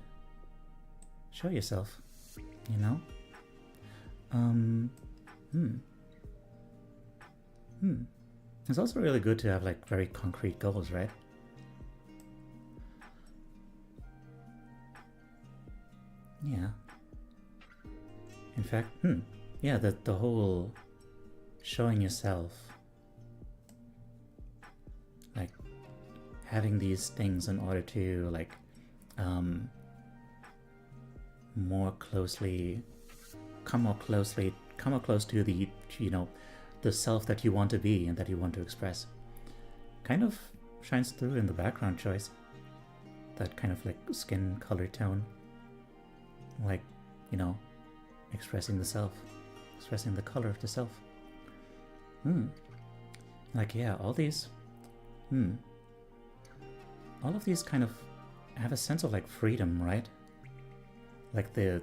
Speaker 1: show yourself, you know? It's also really good to have like very concrete goals, right? Yeah. In fact, yeah, the whole showing yourself, like having these things in order to like more close to the, you know, the self that you want to be and that you want to express, kind of shines through in the background choice. That kind of like skin color tone, like, you know, expressing the self, expressing the color of the self. Like, yeah, all these all of these kind of have a sense of like freedom, right? Like the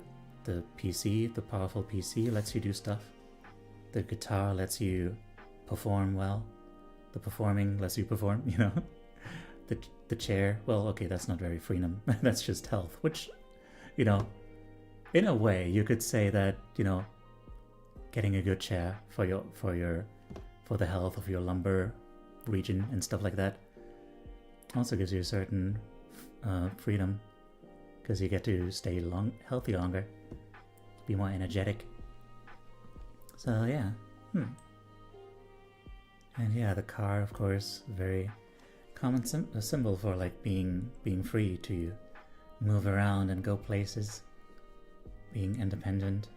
Speaker 1: PC, the powerful PC lets you do stuff. The guitar lets you perform well. The performing lets you perform, you know? The chair, well, okay, that's not very freedom. That's just health, which, you know, in a way you could say that, you know, getting a good chair for the health of your lumbar region and stuff like that also gives you a certain freedom, because you get to stay healthy longer, be more energetic. So yeah, and yeah, the car, of course, very common symbol for like being free to move around and go places, being independent.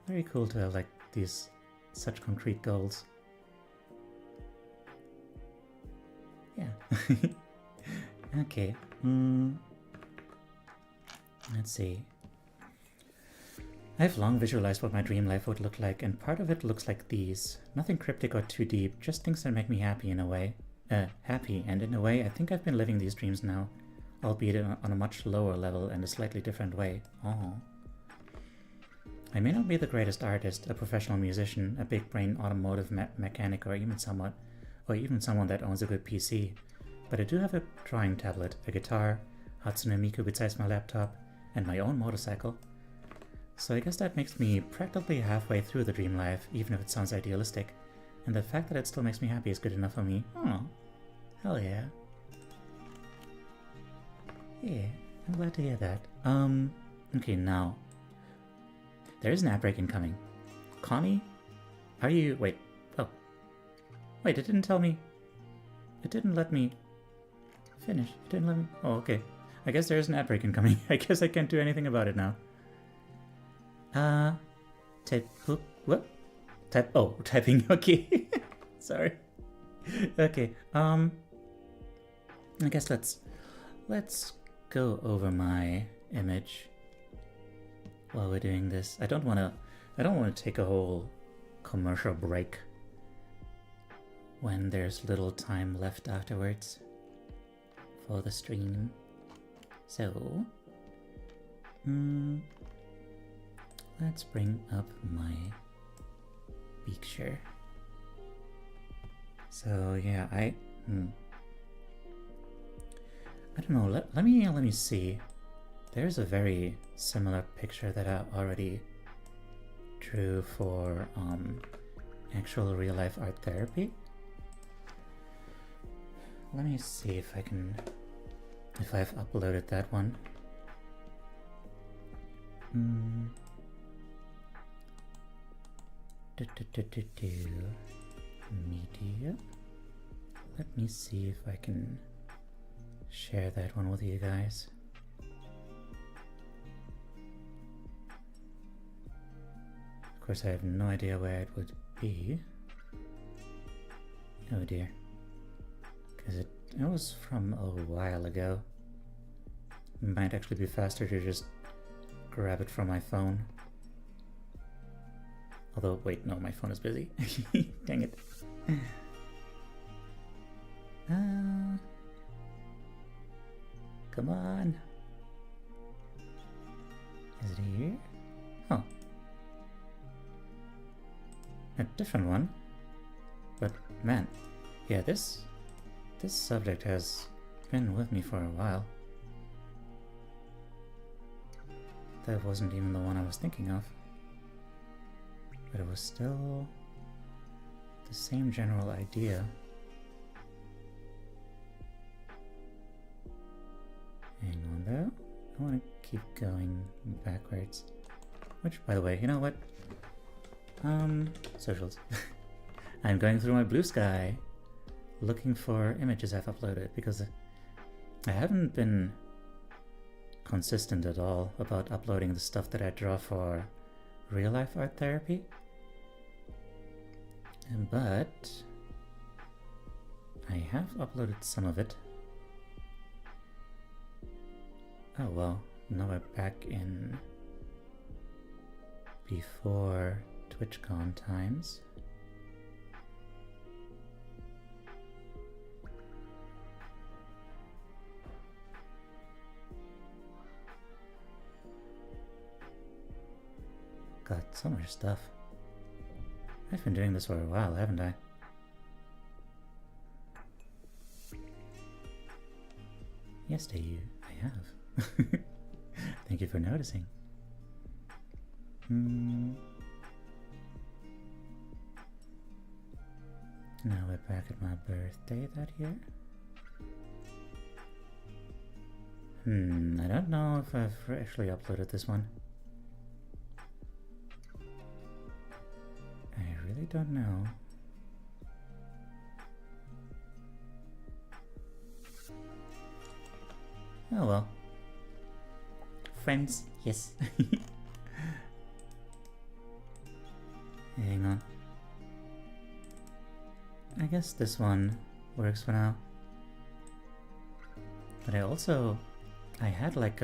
Speaker 1: Very cool to have like these such concrete goals. Yeah. Okay. Let's see. I've long visualized what my dream life would look like, and part of it looks like these. Nothing cryptic or too deep, just things that make me happy in a way. Happy, and in a way, I think I've been living these dreams now, albeit on a much lower level and a slightly different way. Oh. I may not be the greatest artist, a professional musician, a big-brain automotive mechanic, or even someone that owns a good PC, but I do have a drawing tablet, a guitar, Hatsune Miku besides my laptop, and my own motorcycle. So I guess that makes me practically halfway through the dream life, even if it sounds idealistic, and the fact that it still makes me happy is good enough for me. Oh, hell yeah. Yeah, I'm glad to hear that. Okay, now. There is an app break incoming. Connie? Are you... Wait, it didn't tell me. It didn't let me finish. It didn't let me... Oh, okay. I guess there is an ad break incoming. I guess I can't do anything about it now. Typing. Okay. Sorry. Okay. I guess let's go over my image while we're doing this. I don't want to take a whole commercial break when there's little time left afterwards for the stream. So, let's bring up my picture. So yeah, I don't know. Let me see. There's a very similar picture that I already drew for actual real life art therapy. Let me see if I've uploaded that one. Media. Let me see if I can share that one with you guys. Of course, I have no idea where it would be. Oh dear. Because it was from a while ago. It might actually be faster to just grab it from my phone. Although, wait, no, my phone is busy. Dang it. Come on. Is it here? Oh. A different one. But man, yeah, this subject has been with me for a while. That wasn't even the one I was thinking of. But it was still the same general idea. Hang on though, I want to keep going backwards. Which, by the way, you know what? Socials. I'm going through my blue sky looking for images I've uploaded because I haven't been consistent at all about uploading the stuff that I draw for real life art therapy. But I have uploaded some of it. Oh well, now we're back in before TwitchCon times. Got so much stuff. I've been doing this for a while, haven't I? Yes, I have. Thank you for noticing. Now we're back at my birthday that year. I don't know if I've actually uploaded this one. I really don't know. Oh well. Friends, yes. Hang on. I guess this one works for now. But I had like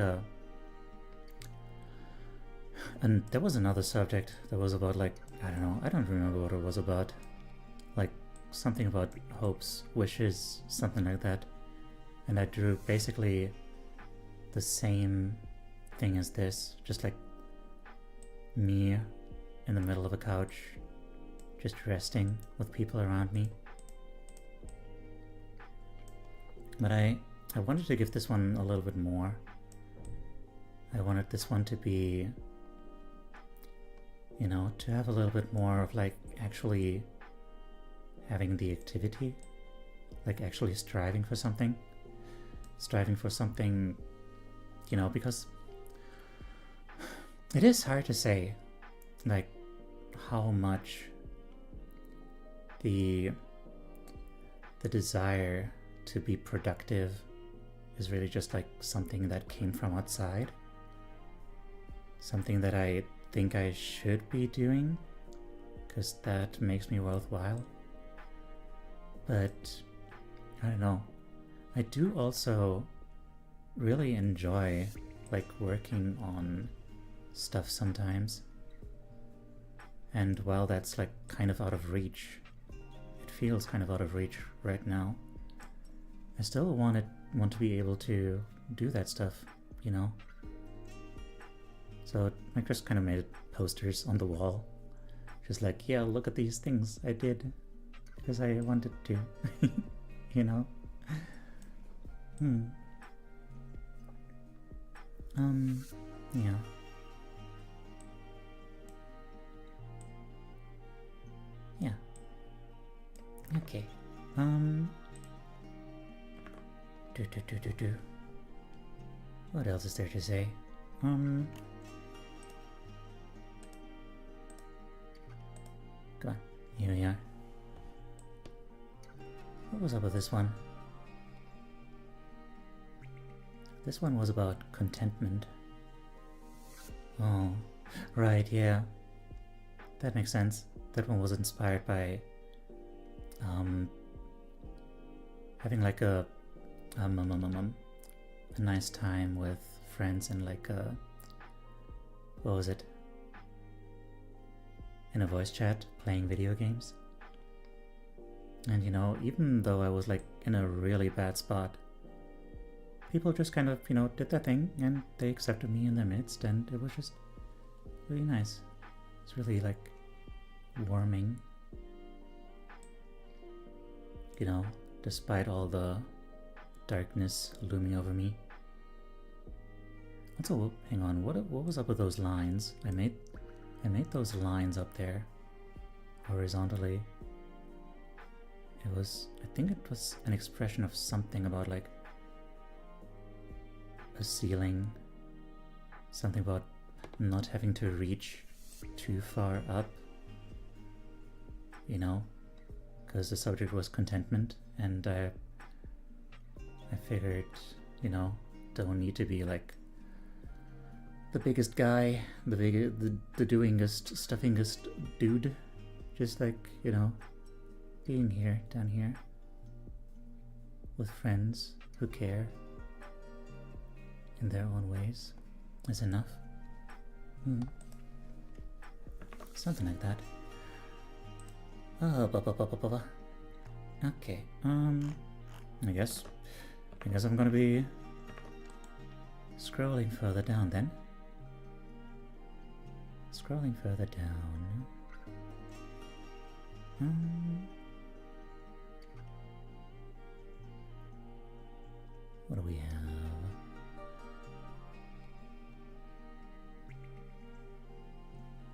Speaker 1: and there was another subject that was about like, I don't know, I don't remember what it was about. Like something about hopes, wishes, something like that. And I drew basically the same thing as this, just like me in the middle of a couch, just resting with people around me. But I wanted to give this one a little bit more. I wanted this one to be, you know, to have a little bit more of like actually having the activity, like actually striving for something, you know, because it is hard to say like how much the desire to be productive is really just like something that came from outside, something that I think I should be doing because that makes me worthwhile. But I don't know, I do also really enjoy like working on stuff sometimes, and while that's like kind of out of reach, it feels kind of out of reach right now, I still want to be able to do that stuff, you know? So I just kind of made posters on the wall. Just like, yeah, look at these things I did because I wanted to, you know? Yeah. Yeah. Okay. What else is there to say? Come on, here we are. What was up with this one? This one was about contentment. Oh, right, yeah. That makes sense. That one was inspired by having like a nice time with friends and like what was it? In a voice chat, playing video games. And you know, even though I was like in a really bad spot, people just kind of, you know, did their thing and they accepted me in their midst, and it was just really nice. It's really like warming, you know, despite all the darkness looming over me. Also, hang on, what was up with those lines? I made those lines up there horizontally. I think it was an expression of something about like a ceiling, something about not having to reach too far up, you know, because the subject was contentment, and I figured, you know, don't need to be like the biggest guy, the doingest, stuffingest dude, just like, you know, being here, down here, with friends who care in their own ways is enough. Something like that. Oh, okay. I guess I'm gonna be scrolling further down then. Scrolling further down. What do we have?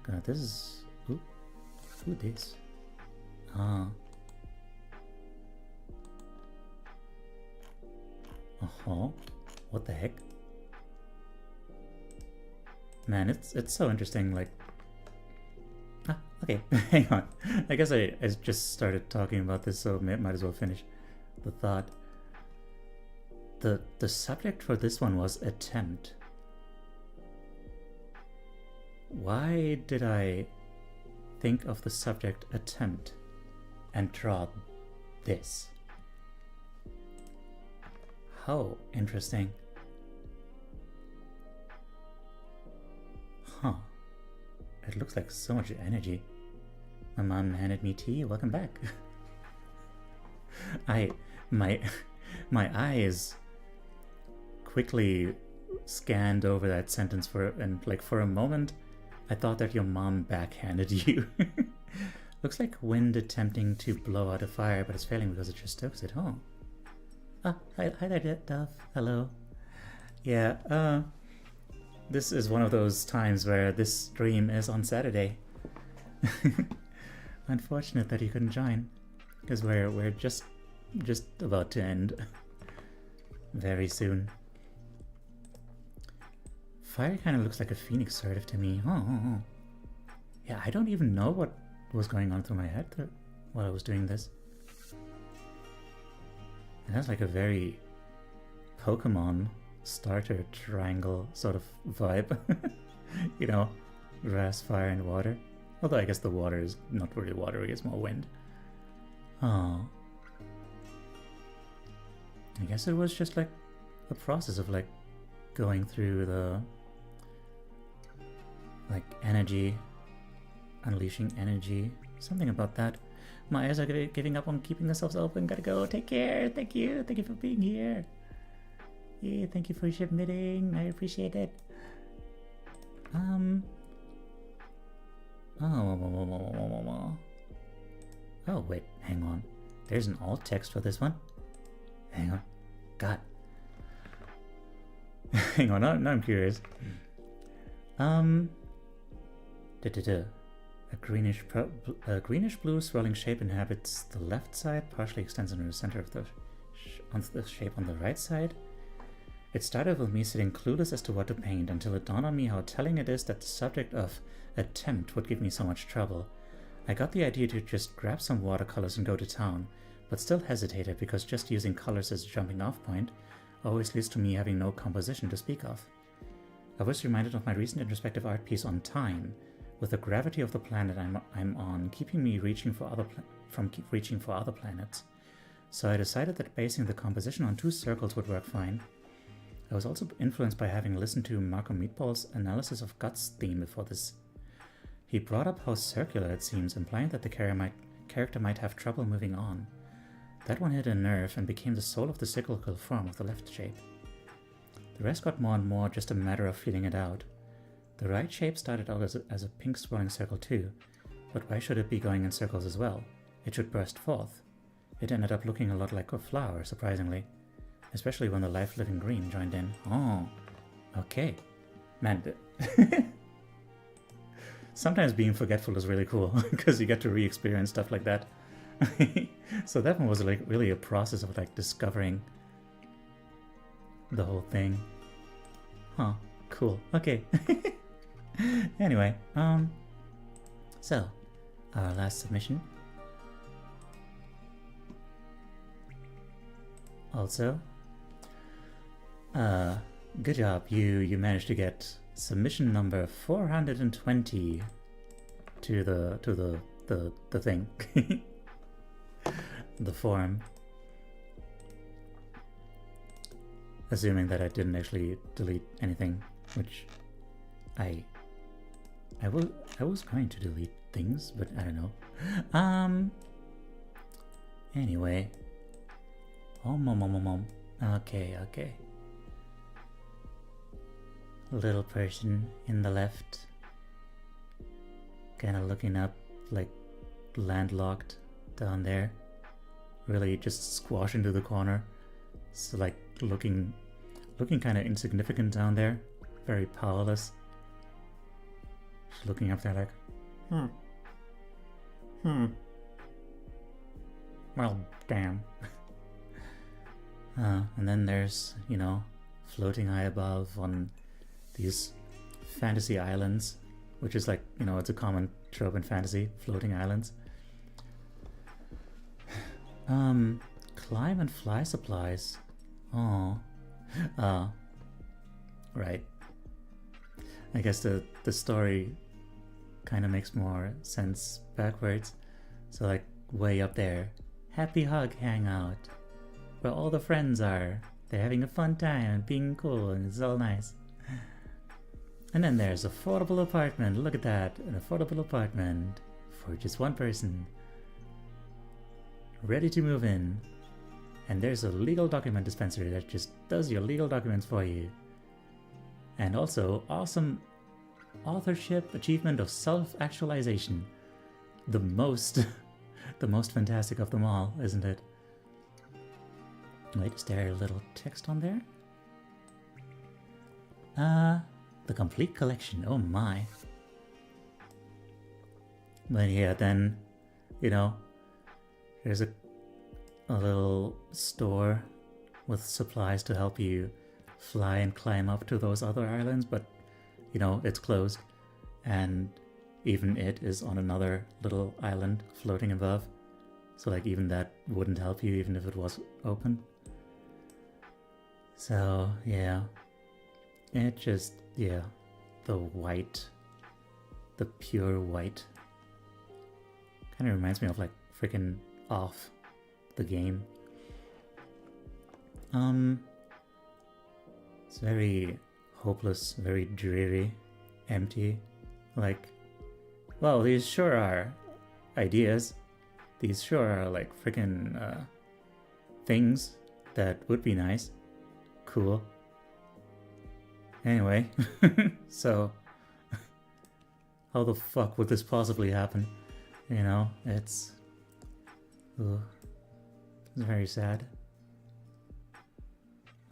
Speaker 1: God, this is... Ooh, who this? Ah. Uh-huh. What the heck? Man, it's so interesting, like... Ah, okay, hang on. I guess I just started talking about this, so might as well finish the thought. The subject for this one was attempt. Why did I think of the subject attempt and draw this? How interesting. Huh. It looks like so much energy. My mom handed me tea. Welcome back. My eyes quickly scanned over that sentence for a moment I thought that your mom backhanded you. Looks like wind attempting to blow out a fire, but it's failing because it just stokes it. Oh. Ah, hi there, Duff. Hello. Yeah, this is one of those times where this stream is on Saturday. Unfortunate that you couldn't join, because we're just about to end very soon. Fire kind of looks like a phoenix sort of to me. Oh. Yeah, I don't even know what was going on through my head while I was doing this. It has like a very Pokemon starter triangle sort of vibe. You know, grass, fire, and water. Although I guess the water is not really watery, it's more wind. Oh. I guess it was just like a process of like going through the like energy, unleashing energy, something about that. My eyes are giving up on keeping themselves open. Gotta go. Take care. Thank you for being here. Yeah, thank you for submitting. I appreciate it. wait, hang on. There's an alt text for this one? Hang on. God. Hang on, now I'm curious. A greenish blue swirling shape inhabits the left side, partially extends into the center of the shape on the right side. It started with me sitting clueless as to what to paint until it dawned on me how telling it is that the subject of attempt would give me so much trouble. I got the idea to just grab some watercolors and go to town, but still hesitated because just using colors as a jumping off point always leads to me having no composition to speak of. I was reminded of my recent introspective art piece on time, with the gravity of the planet I'm on keeping me reaching for other planets. So I decided that basing the composition on 2 circles would work fine. I was also influenced by having listened to Marco Meatball's analysis of Guts' theme before this. He brought up how circular it seems, implying that the character might have trouble moving on. That one hit a nerve and became the soul of the cyclical form of the left shape. The rest got more and more just a matter of feeling it out. The right shape started out as a pink swirling circle too, but why should it be going in circles as well? It should burst forth. It ended up looking a lot like a flower, surprisingly. Especially when the life-living green joined in. Oh, okay. Man, sometimes being forgetful is really cool, because you get to re-experience stuff like that. So that one was like really a process of like discovering the whole thing. Huh, cool, okay. Anyway, so, our last submission. Also, good job, you managed to get submission number 420 to the thing. The forum. Assuming that I didn't actually delete anything, which I was going to delete things, but I don't know. Anyway. Okay. Little person in the left. Kinda looking up, like landlocked down there. Really just squashed into the corner. So like looking kinda insignificant down there. Very powerless. Just looking up there like, well, damn. And then there's, floating high above on these fantasy islands, which is like, it's a common trope in fantasy, floating islands. Climb and fly supplies. Oh. Right. I guess the story kind of makes more sense backwards. So like way up there, happy hug hangout, where all the friends are. They're having a fun time and being cool, and it's all nice. And then there's affordable apartment. Look at that, an affordable apartment for just one person, ready to move in. And there's a legal document dispenser that just does your legal documents for you. And also awesome authorship achievement of self-actualization. The most fantastic of them all, isn't it? Wait, is there a little text on there? The complete collection, oh my. But yeah, then, there's a little store with supplies to help you fly and climb up to those other islands, but it's closed, and even it is on another little island floating above, so like even that wouldn't help you even if it was open. So yeah, it just, the white, the pure white, kind of reminds me of like freaking Off, the game. It's very hopeless, very dreary, empty. Like, well, these sure are ideas. These sure are like freaking things that would be nice. Cool. Anyway, so how the fuck would this possibly happen? It's Ooh. It's very sad.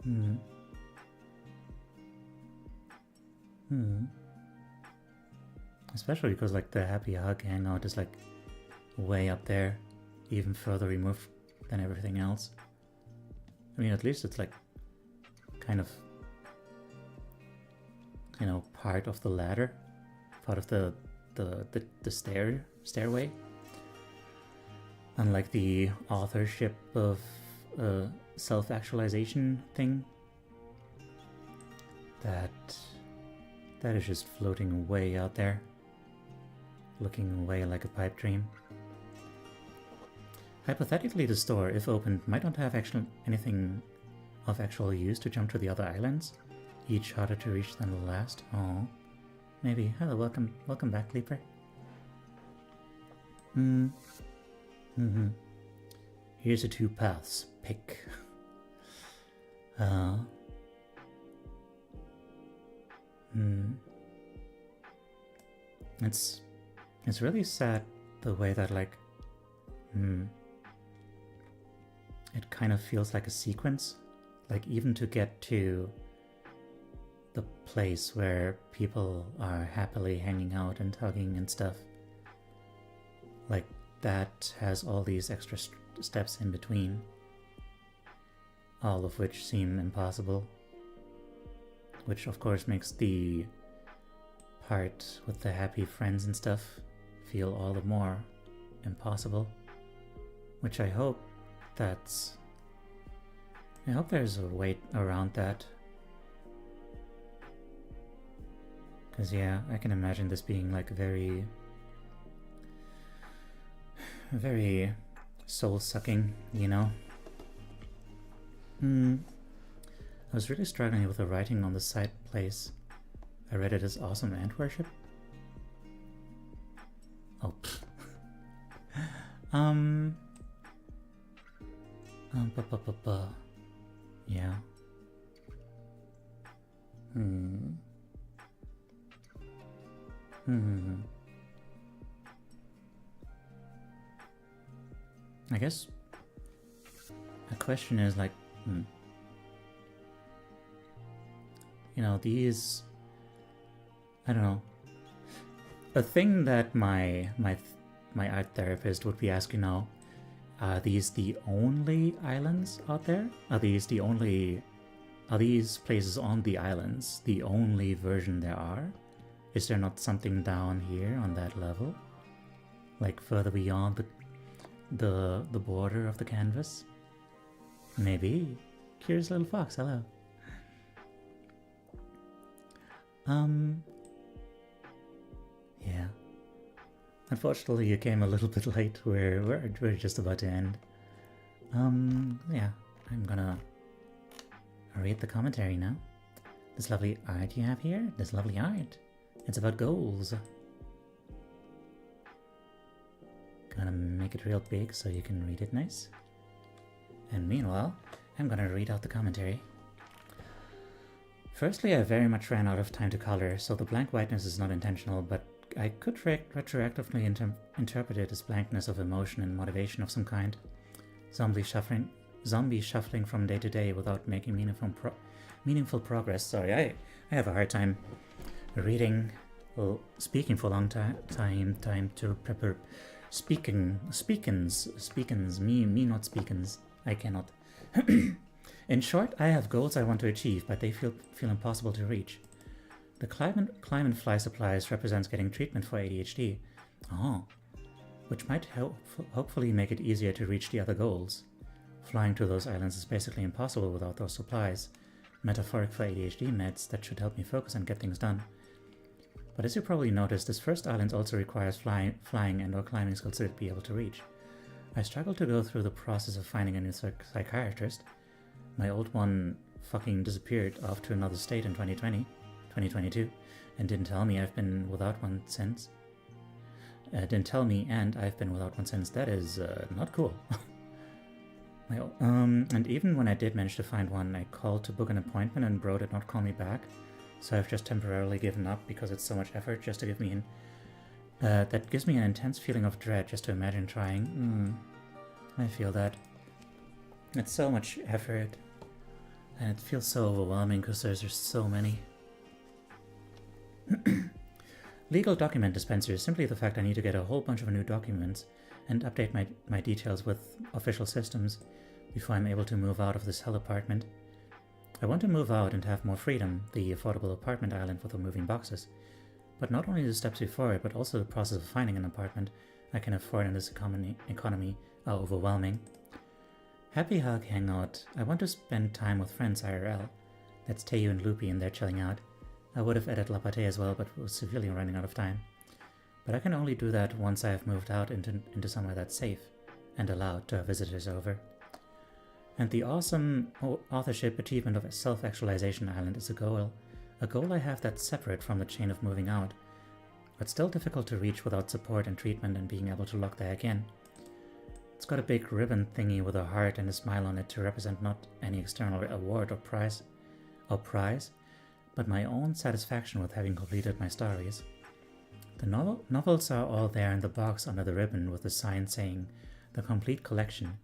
Speaker 1: Hmm. Hmm. Especially because like the happy hug hangout is like way up there, even further removed than everything else. I mean, at least it's like kind of, you know, part of the ladder, part of the stairway. Unlike the authorship of self-actualization thing, that is just floating way out there, looking away like a pipe dream. Hypothetically, the store, if opened, might not have anything of actual use to jump to the other islands, each harder to reach than the last. Oh, maybe. Hello, welcome back, Leaper. Here's the 2 paths. Pick. It's really sad the way that like it kind of feels like a sequence, like even to get to the place where people are happily hanging out and hugging and stuff, like that has all these extra steps in between, all of which seem impossible, which of course makes the part with the happy friends and stuff feel all the more impossible, which I hope there's a way around that. Because yeah, I can imagine this being like very soul-sucking, you know? I was really struggling with the writing on the side place. I read it as awesome ant worship. Oh, yeah. I guess a question is like, you know, these, I don't know, a thing that my art therapist would be asking now, are these the only islands out there? Are these places on the islands the only version there are? Is there not something down here on that level? Like further beyond the border of the canvas? Maybe. Curious little fox, hello. Yeah. Unfortunately, you came a little bit late. We're just about to end. Yeah, I'm gonna read the commentary now. This lovely art you have here, this lovely art. It's about goals. Gonna make it real big so you can read it nice. And meanwhile, I'm gonna read out the commentary. Firstly, I very much ran out of time to color, so the blank whiteness is not intentional, but I could retroactively interpret it as blankness of emotion and motivation of some kind. Zombie shuffling from day to day without making meaningful progress. Sorry, I have a hard time reading, speaking for a long time to prepare. Speakins, me not speakins. I cannot. In short, I have goals I want to achieve, but they feel impossible to reach. The climb and fly supplies represents getting treatment for ADHD. Oh, which might hopefully make it easier to reach the other goals. Flying to those islands is basically impossible without those supplies. Metaphoric for ADHD meds that should help me focus and get things done. But as you probably noticed, this first island also requires flying and or climbing skills to be able to reach. I struggled to go through the process of finding a new psychiatrist. My old one fucking disappeared off to another state in 2022, and didn't tell me I've been without one since. Didn't tell me, and I've been without one since. That is not cool. And even when I did manage to find one, I called to book an appointment and bro did not call me back. So I've just temporarily given up because it's so much effort just to give me that gives me an intense feeling of dread just to imagine trying. I feel that. It's so much effort, and it feels so overwhelming because there's just so many. Legal document dispenser is simply the fact I need to get a whole bunch of new documents and update my details with official systems before I'm able to move out of this hell apartment. I want to move out and have more freedom, the affordable apartment island for the moving boxes. But not only the steps before it, but also the process of finding an apartment I can afford in this economy are overwhelming. Happy Hug Hangout. I want to spend time with friends IRL. That's Teo and Loopy and they're chilling out. I would have added Lapate as well, but was severely running out of time. But I can only do that once I have moved out into somewhere that's safe and allowed to have visitors over. And the awesome authorship achievement of a self-actualization island is a goal I have that's separate from the chain of moving out, but still difficult to reach without support and treatment and being able to log the heck in. It's got a big ribbon thingy with a heart and a smile on it to represent not any external award or prize, but my own satisfaction with having completed my stories. The novels are all there in the box under the ribbon with the sign saying the complete collection.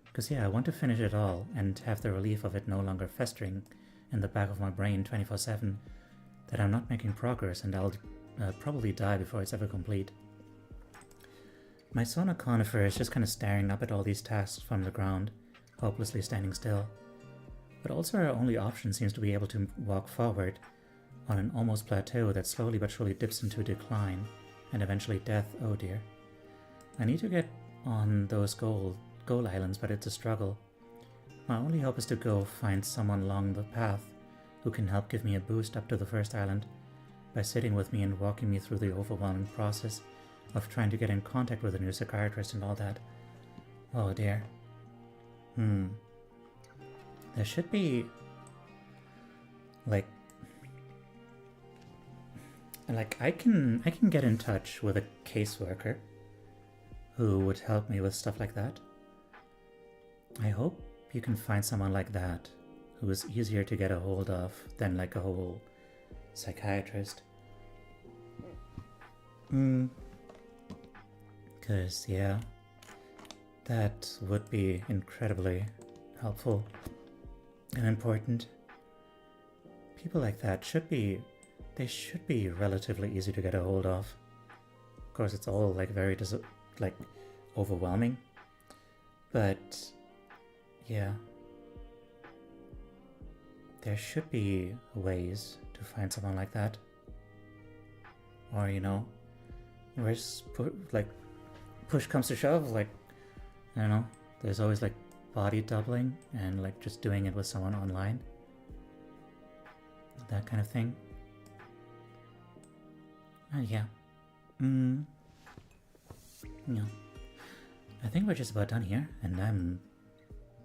Speaker 1: Because yeah, I want to finish it all and have the relief of it no longer festering in the back of my brain 24/7 that I'm not making progress and I'll probably die before it's ever complete. My Sona conifer is just kind of staring up at all these tasks from the ground, hopelessly standing still. But also our only option seems to be able to walk forward on an almost plateau that slowly but surely dips into decline and eventually death. Oh dear. I need to get on those goal islands, but it's a struggle. My only hope is to go find someone along the path who can help give me a boost up to the first island by sitting with me and walking me through the overwhelming process of trying to get in contact with a new psychiatrist and all that. Oh dear. There should be like I can get in touch with a caseworker who would help me with stuff like that. I hope you can find someone like that who is easier to get a hold of than like a whole psychiatrist. Because yeah, that would be incredibly helpful and important. People like that should be relatively easy to get a hold of. Of course, it's all like very overwhelming, but yeah, there should be ways to find someone like that. Or where's push comes to shove, I don't know, there's always body doubling and just doing it with someone online, that kind of thing. Yeah. I think we're just about done here, and I'm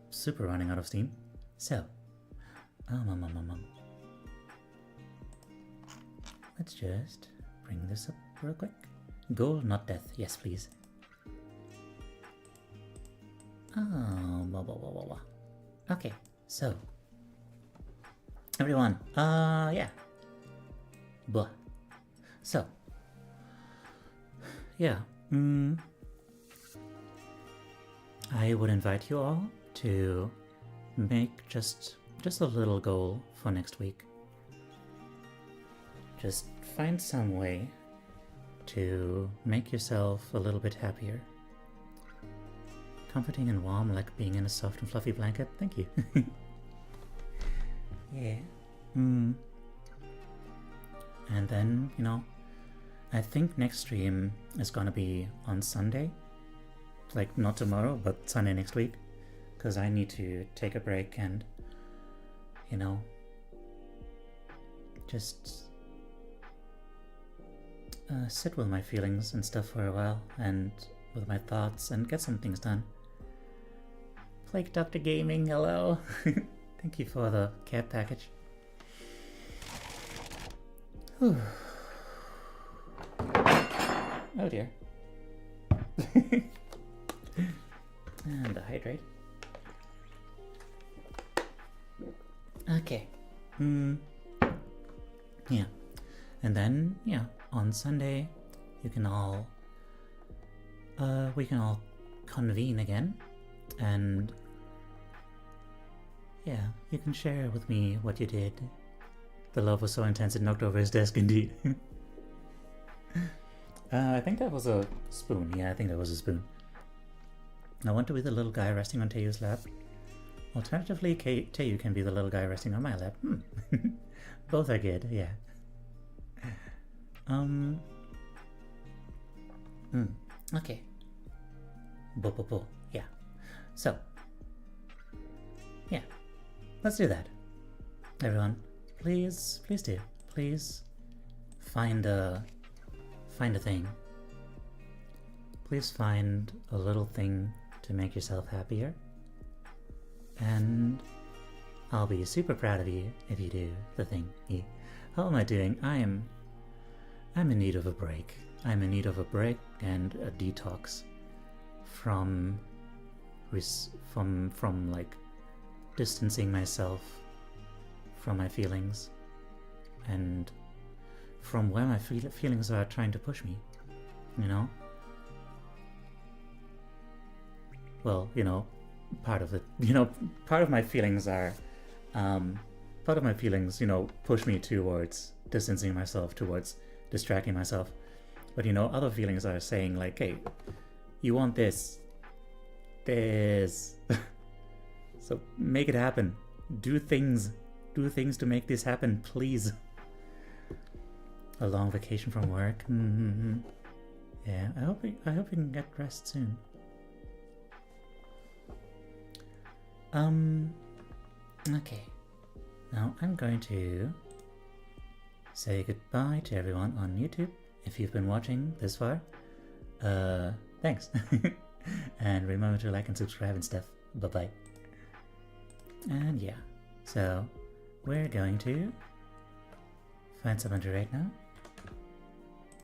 Speaker 1: super running out of steam. So, let's just bring this up real quick. Goal, not death. Yes, please. Okay, so everyone, yeah. Blah. So, yeah, I would invite you all to make just a little goal for next week. Just find some way to make yourself a little bit happier. Comforting and warm, like being in a soft and fluffy blanket. Thank you. Yeah. And then, I think next stream is gonna be on Sunday. Not tomorrow, but Sunday next week. Because I need to take a break and, just sit with my feelings and stuff for a while, and with my thoughts, and get some things done. Plague Doctor Gaming, hello. Thank you for the care package. Whew. Oh dear. And hydrate. Okay. Yeah. And then, on Sunday, we can all convene again And yeah, you can share with me what you did. The love was so intense it knocked over his desk indeed. I think that was a spoon. Yeah, I think that was a spoon. I want to be the little guy resting on Teyu's lap. Alternatively, Teyu can be the little guy resting on my lap. Both are good, yeah. Okay. Bo. Yeah. So. Yeah. Let's do that. Everyone, please do. Please find a thing. Please find a little thing to make yourself happier. And I'll be super proud of you if you do the thing. How am I doing? I'm in need of a break. I'm in need of a break and a detox from like distancing myself from my feelings and from where my feelings are trying to push me, you know? Well, you know, part of it, you know, part of my feelings, you know, push me towards distancing myself, towards distracting myself. But, you know, other feelings are saying like, hey, you want this. So make it happen. Do things to make this happen, please. A long vacation from work. Yeah, I hope you can get rest soon. Okay. Now I'm going to say goodbye to everyone on YouTube. If you've been watching this far, thanks. And remember to like and subscribe and stuff. Bye-bye. And yeah, so we're going to find someone to write now.